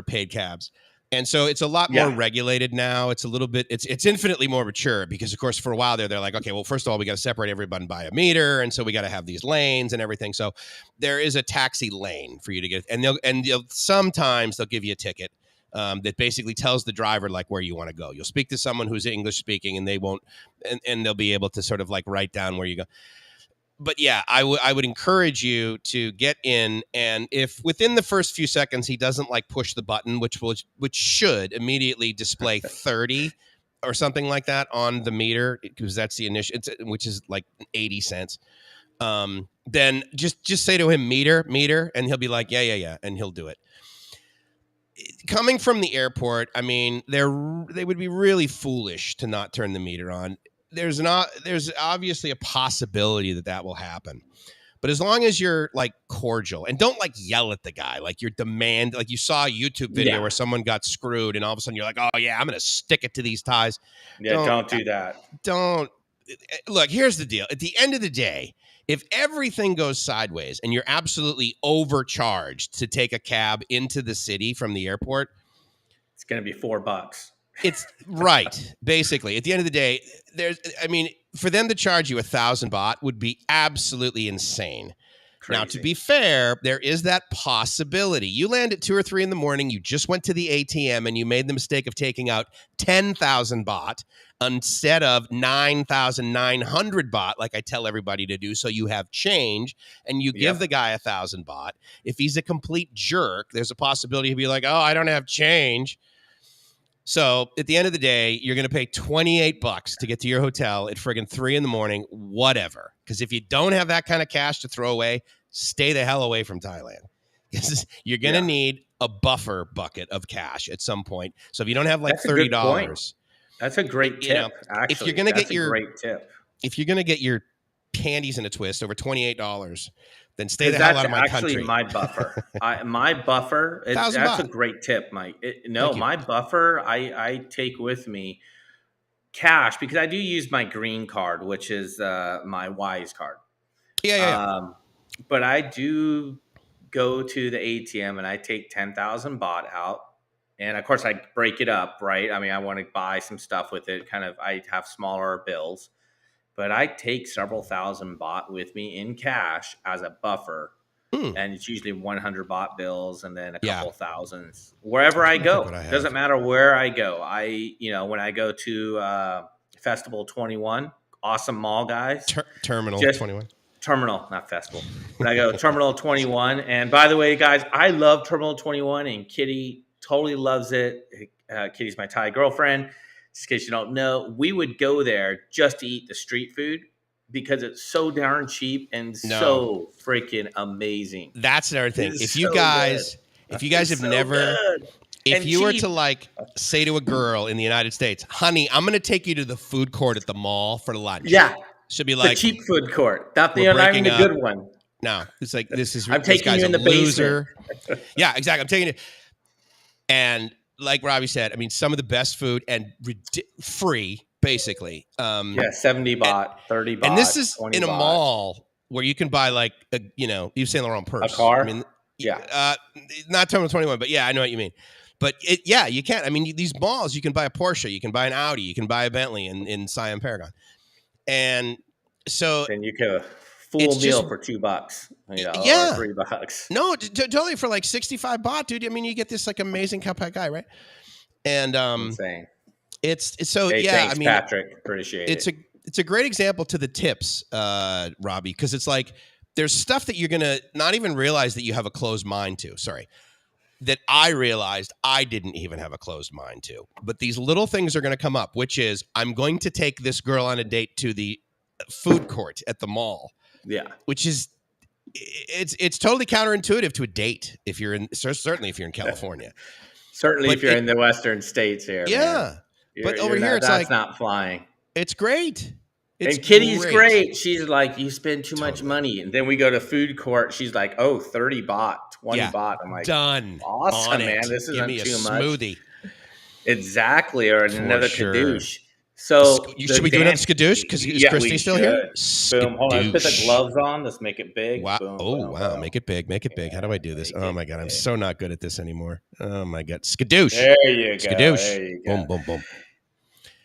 paid cabs. And so it's a lot more Yeah. regulated now. It's a little bit, it's infinitely more mature because, of course, for a while they're like, okay, well, first of all, we got to separate everyone by a meter, and so we got to have these lanes and everything. So there is a taxi lane for you to get, and they'll sometimes they'll give you a ticket that basically tells the driver like where you want to go. You'll speak to someone who's English speaking, and they won't, and they'll be able to sort of like write down where you go. But yeah, I would encourage you to get in, and if within the first few seconds he doesn't like push the button, which should immediately display 30 or something like that on the meter, because that's the initial, which is like 80 cents. Then just say to him meter, and he'll be like, yeah, and he'll do it. Coming from the airport, I mean, they would be really foolish to not turn the meter on. There's obviously a possibility that will happen, but as long as you're like cordial and don't like yell at the guy, like you're like you saw a YouTube video where someone got screwed and all of a sudden you're like, oh yeah, I'm going to stick it to these ties. Yeah. Don't do that. Look, here's the deal. At the end of the day, if everything goes sideways and you're absolutely overcharged to take a cab into the city from the airport, it's going to be $4. It's right. Basically, at the end of the day, for them to charge you 1,000 baht would be absolutely insane. Crazy. Now, to be fair, there is that possibility. You land at 2 or 3 in the morning, you just went to the ATM and you made the mistake of taking out 10,000 baht instead of 9,900 baht, like I tell everybody to do. So you have change and you give the guy 1,000 baht. If he's a complete jerk, there's a possibility he'll be like, oh, I don't have change. So at the end of the day, you're going to pay $28 to get to your hotel at friggin' 3 in the morning, whatever. Because if you don't have that kind of cash to throw away, stay the hell away from Thailand. You're going to need a buffer bucket of cash at some point. So if you don't have like $30, that's a great tip. Actually, if you're going to get great tip. If you're going to get your panties in a twist over $28, then stay the hell out of my country. That's actually my buffer. My buffer, that's a great tip, Mike. My buffer, I take with me cash because I do use my green card, which is my Wise card. Yeah. But I do go to the ATM and I take 10,000 baht out. And of course, I break it up, right? I mean, I want to buy some stuff with it. I have smaller bills. But I take several thousand baht with me in cash as a buffer. And it's usually 100 baht bills and then a couple thousands. Wherever I go, doesn't matter where I go. When I go to Festival 21, awesome mall, guys. Terminal 21. Terminal, not Festival. When I go Terminal 21. And by the way, guys, I love Terminal 21 and Kitty totally loves it. Kitty's my Thai girlfriend. Just in case you don't know, we would go there just to eat the street food because it's so darn cheap and so freaking amazing. That's another thing. If you guys have never, if you were to like say to a girl in the United States, honey, I'm going to take you to the food court at the mall for lunch. Yeah. Should be like the cheap food court. Not even the good one. No, it's like, I'm taking you in the loser. Basement. Yeah, exactly. I'm taking it. And like Robbie said, I mean, some of the best food and free, basically. 70 baht, 30 baht. And this is in a baht. mall where you can buy like, Yves Saint Laurent purse. A car? I mean, not Terminal 21, but yeah, I know what you mean. But you can't. I mean, these malls, you can buy a Porsche, you can buy an Audi, you can buy a Bentley in Siam Paragon. And so. Then you can full meal for $2, or $3. No, totally for like 65 baht, dude. I mean, you get this like amazing khao pad guy, right? And insane. It's so hey, yeah. Thanks, I mean, Patrick, appreciate it. It's a great example to the tips, Robbie, because it's like there's stuff that you're gonna not even realize that you have a closed mind to. Sorry, that I realized I didn't even have a closed mind to. But these little things are going to come up, which is I'm going to take this girl on a date to the food court at the mall. Yeah, which is it's totally counterintuitive to a date if you're certainly if you're in California. Certainly if you're in the Western states here. Yeah, but over here it's that's not flying. It's great. And Kitty's great. She's like, you spend too much money. And then we go to food court. She's like, 30 baht, 20 baht. I'm like, done. Awesome, man. This isn't Give me too a much. Smoothie. Exactly. Or another kadoosh. So the Should we do another advanced, skadoosh? Because is yeah, we Christy still here? should. Boom. Hold on. Let's put the Skadoosh. gloves on. Let's make it big. Wow. Boom, Oh, boom, wow. boom. Make it big. Make it big. How do I do this? Make Oh, it my God. I'm big. so not good at this anymore. Oh, my God. Skadoosh. There you go. Skadoosh. There you go. Boom, boom, boom.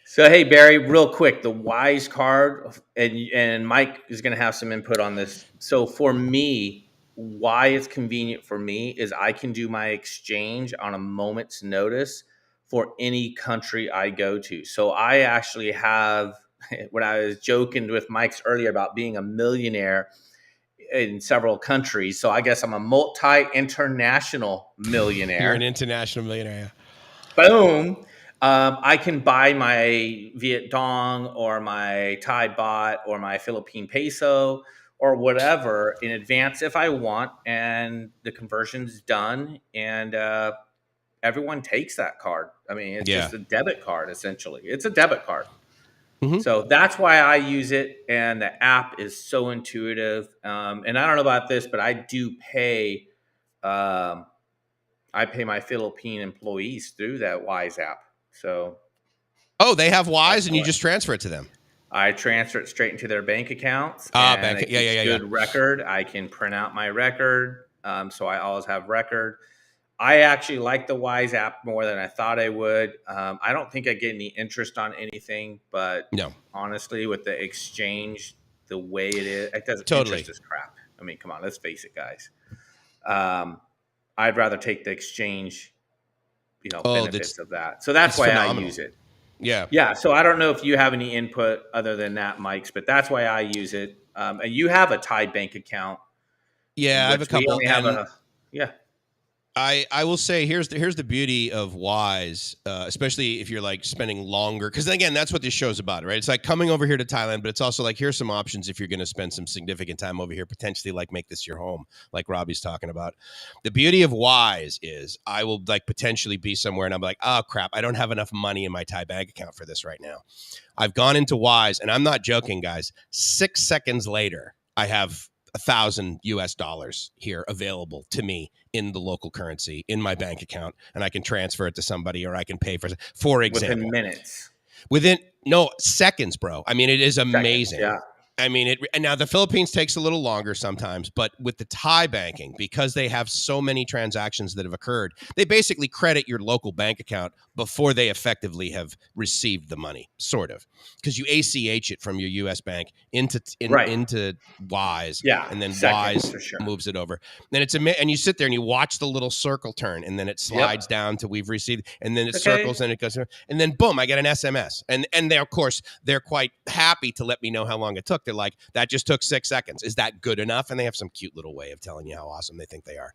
So hey Barry, real quick, the Wise card, and Mike is going to have some input on this. So for me, why it's convenient for me is I can do my exchange on a moment's notice for any country I go to. So I actually have, when I was joking with Mike's earlier about being a millionaire in several countries. So I guess I'm a multi-international You're an millionaire. international millionaire. Boom. I can buy my Viet Dong or my Thai baht or my Philippine peso or whatever in advance if I want, and the conversion's done, and everyone takes that card. I mean, it's Yeah. just a debit card essentially. It's a debit card. Mhm. So that's why I use it, and the app is so intuitive. And I don't know about this, but I do pay. Um, I pay my Philippine employees through that Wise app. So Oh, they have that's Wise and you what just transfer it to them. I transfer it straight into their bank accounts, and Bank. it Yeah, keeps yeah, yeah, good record. I can print out my record, so I always have record. I actually like the Wise app more than I thought I would. I don't think I get any interest on anything, but yeah. No, honestly, with the exchange, the way it does totally. interest is crap. I mean, come on, let's face it, guys. I'd rather take the exchange, Oh, benefits of that. So that's it's why I phenomenal. use it. Yeah. Yeah. So I don't know if you have any input other than that, Mike's, but that's why I use it. And you have a Thai bank account, Yeah, I have a which we couple. only have And yeah. I will say here's the beauty of Wise, especially if you're like spending longer, because again that's what this show's about, right? It's like coming over here to Thailand, but it's also like here's some options if you're going to spend some significant time over here, potentially like make this your home, like Robbie's talking about. The beauty of Wise is I will like potentially be somewhere and I'm like, oh crap, I don't have enough money in my Thai bank account for this right now. I've gone into Wise, and I'm not joking, guys. 6 seconds later, I have $1,000 here available to me in the local currency in my bank account, and I can transfer it to somebody or I can pay for example. Within minutes. Within seconds, bro. I mean, it is amazing. Seconds, yeah. I mean, and now the Philippines takes a little longer sometimes, but with the Thai banking, because they have so many transactions that have occurred, they basically credit your local bank account before they effectively have received the money, sort of, because you ACH it from your U.S. bank into Wise, Yeah. and then Seconds Wise for sure. moves it over. Then and you sit there and you watch the little circle turn, and then it slides down to we've received, and then it circles and it goes, and then boom, I get an SMS, and they of course they're quite happy to let me know how long it took. They're like, that just took 6 seconds. Is that good enough? And they have some cute little way of telling you how awesome they think they are.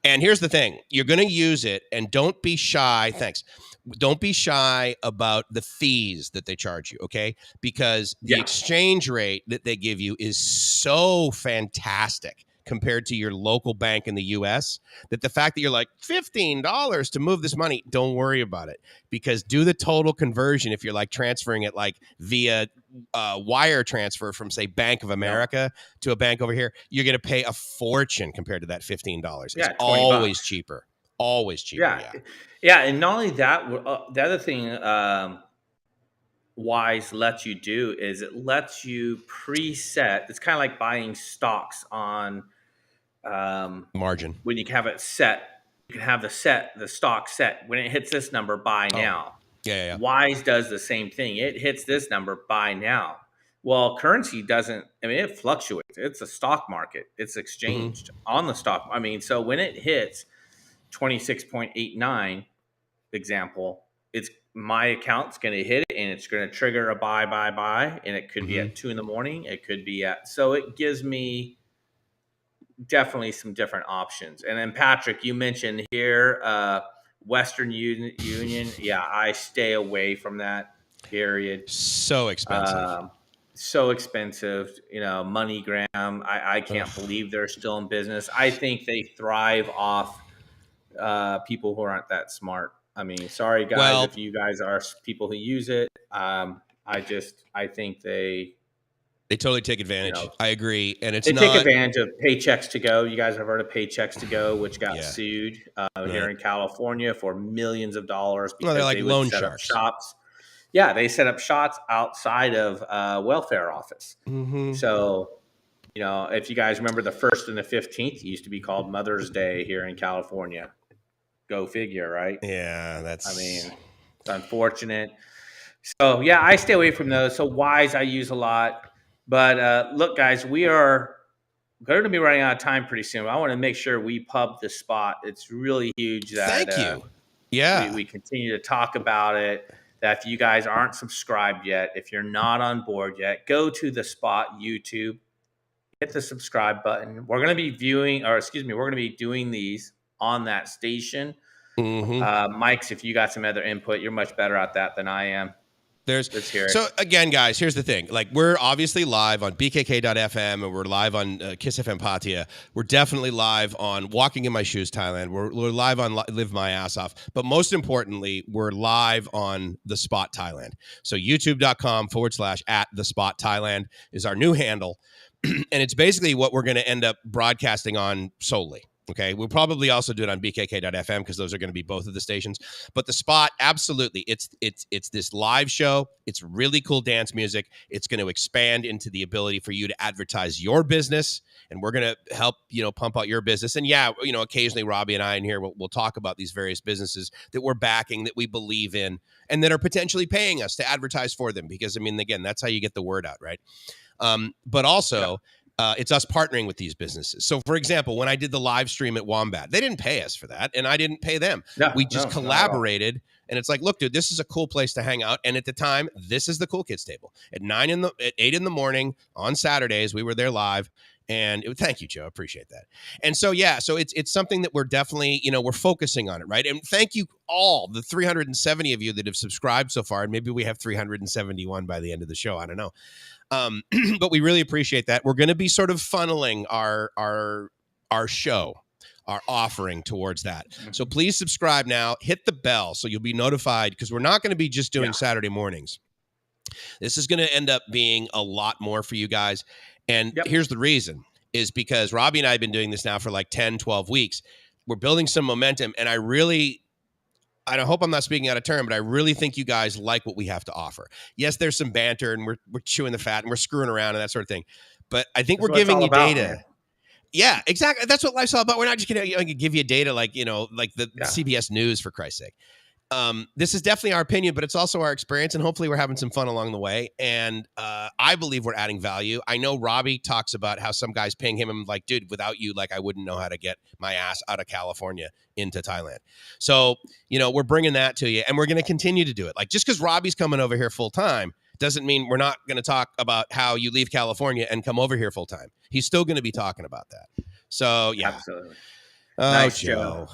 And here's the thing. You're going to use it, and don't be shy. Thanks. Don't be shy about the fees that they charge you, okay? Because the exchange rate that they give you is so fantastic compared to your local bank in the U.S. that the fact that you're like, $15 to move this money, don't worry about it, because do the total conversion if you're like transferring it like via wire transfer from, say, Bank of America to a bank over here, you're going to pay a fortune compared to that $15. It's always $20. cheaper. Always cheaper, Yeah. And not only that, the other thing Wise lets you do is it lets you preset. It's kind of like buying stocks on margin. when you have it set. You can have the stock set. When it hits this number, buy now. Yeah. Wise does the same thing. It hits this number, buy now. Well, currency doesn't. I mean, it fluctuates. It's a stock market. It's exchanged on the stock. I mean, so when it hits 26.89, example, it's my account's going to hit it and it's going to trigger a buy, and it could be at 2 a.m. It could be so it gives me definitely some different options. And then Patrick, you mentioned here, Western Union. Yeah, I stay away from that, period. So expensive. So expensive, MoneyGram. I can't believe they're still in business. I think they thrive off people who aren't that smart. I mean, sorry guys, if you guys are people who use it. I think they totally take advantage. I agree, and they take advantage of Paychecks to Go. You guys have heard of Paychecks to Go, which got sued here in California for millions of dollars because they're like they would loan set sharks. up shops. Yeah, they set up shots outside of welfare office. Mm-hmm. So, if you guys remember the 1st and the 15th, it used to be called Mother's Day here in California. Go figure, right? Yeah, I that's. mean, it's unfortunate. So, yeah, I stay away from those. So, Wise I use a lot. But look, guys, we are going to be running out of time pretty soon. I want to make sure we pub this spot. It's really huge that Thank you. Yeah. we continue to talk about it. That if you guys aren't subscribed yet, if you're not on board yet, go to the spot YouTube, hit the subscribe button. We're going to be we're going to be doing these on that station. Mm-hmm. Mike's, if you got some other input, you're much better at that than I am. Let's hear it. So again, guys, here's the thing. Like, we're obviously live on bkk.fm, and we're live on Kiss FM Pattyaya. We're definitely live on Walking in My Shoes Thailand. We're live on Live My Ass Off. But most importantly, we're live on The Spot Thailand. So youtube.com/@TheSpotThailand is our new handle. And it's basically what we're going to end up broadcasting on solely. Okay, we'll probably also do it on bkk.fm because those are going to be both of the stations. But The Spot, absolutely, it's this live show. It's really cool dance music. It's going to expand into the ability for you to advertise your business, and we're going to help pump out your business. And yeah, occasionally Robbie and I in here we'll talk about these various businesses that we're backing, that we believe in, and that are potentially paying us to advertise for them. Because I mean, again, that's how you get the word out, right? But also. Yeah. It's us partnering with these businesses. So, for example, when I did the live stream at Wombat, they didn't pay us for that, and I didn't pay them. We just collaborated, and it's like, look, dude, this is a cool place to hang out. And at the time, this is the Cool Kids table. At 8 in the morning on Saturdays, we were there live. And thank you, Joe. Appreciate that. And so, yeah, so it's something that we're definitely, we're focusing on it, right? And thank you all, the 370 of you that have subscribed so far. And maybe we have 371 by the end of the show. I don't know. But we really appreciate that. We're going to be sort of funneling our show, our offering towards that. So please subscribe now. Hit the bell so you'll be notified, because we're not going to be just doing Saturday mornings. This is going to end up being a lot more for you guys. And here's the reason, is because Robbie and I have been doing this now for like 10, 12 weeks. We're building some momentum, and I hope I'm not speaking out of turn, but I really think you guys like what we have to offer. Yes, there's some banter, and we're chewing the fat, and we're screwing around and that sort of thing. But I think we're giving you data. Man. Yeah, exactly. That's what life's all about. We're not just going to give you data like the CBS News, for Christ's sake. This is definitely our opinion, but it's also our experience, and hopefully we're having some fun along the way. And I believe we're adding value. I know Robbie talks about how some guys ping him and like, dude, without you, like, I wouldn't know how to get my ass out of California into Thailand. So, we're bringing that to you, and we're going to continue to do it. Like, just because Robbie's coming over here full time doesn't mean we're not going to talk about how you leave California and come over here full time. He's still going to be talking about that. So, yeah. Absolutely. Oh, nice, Joe.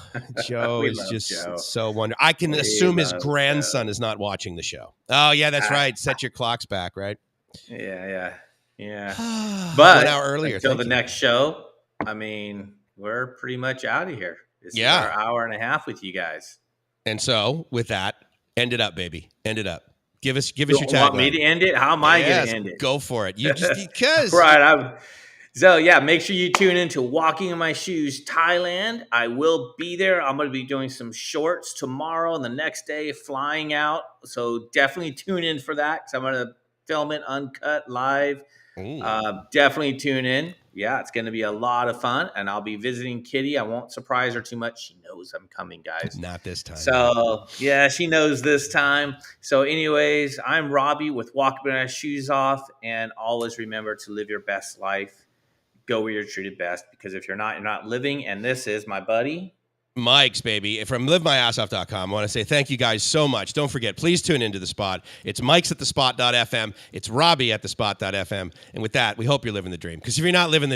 Joe is just so wonderful. I can assume his grandson is not watching the show. Oh, yeah, that's right. Set your clocks back, right? Yeah. But 1 hour earlier. Until the next show, I mean, we're pretty much out of here. This is our hour and a half with you guys. And so, with that, end it up, baby. End it up. Give us your tagline. You want me to end it? How am I going to end it? Go for it. You just because. Right. So, yeah, make sure you tune in to Walking in My Shoes Thailand. I will be there. I'm going to be doing some shorts tomorrow and the next day, flying out. So definitely tune in for that, because I'm going to film it uncut live. Definitely tune in. Yeah, it's going to be a lot of fun. And I'll be visiting Kitty. I won't surprise her too much. She knows I'm coming, guys. Not this time. So, yeah, she knows this time. So, anyways, I'm Robbie with Walking My Shoes Off. And always remember to live your best life. Go where you're treated best, because if you're not living. And this is my buddy Mike's, baby, from livemyassoff.com. I want to say thank you guys so much. Don't forget, please tune into The Spot. It's Mike's at thespot.fm. It's Robbie at thespot.fm. And with that, we hope you're living the dream, because if you're not living the dream,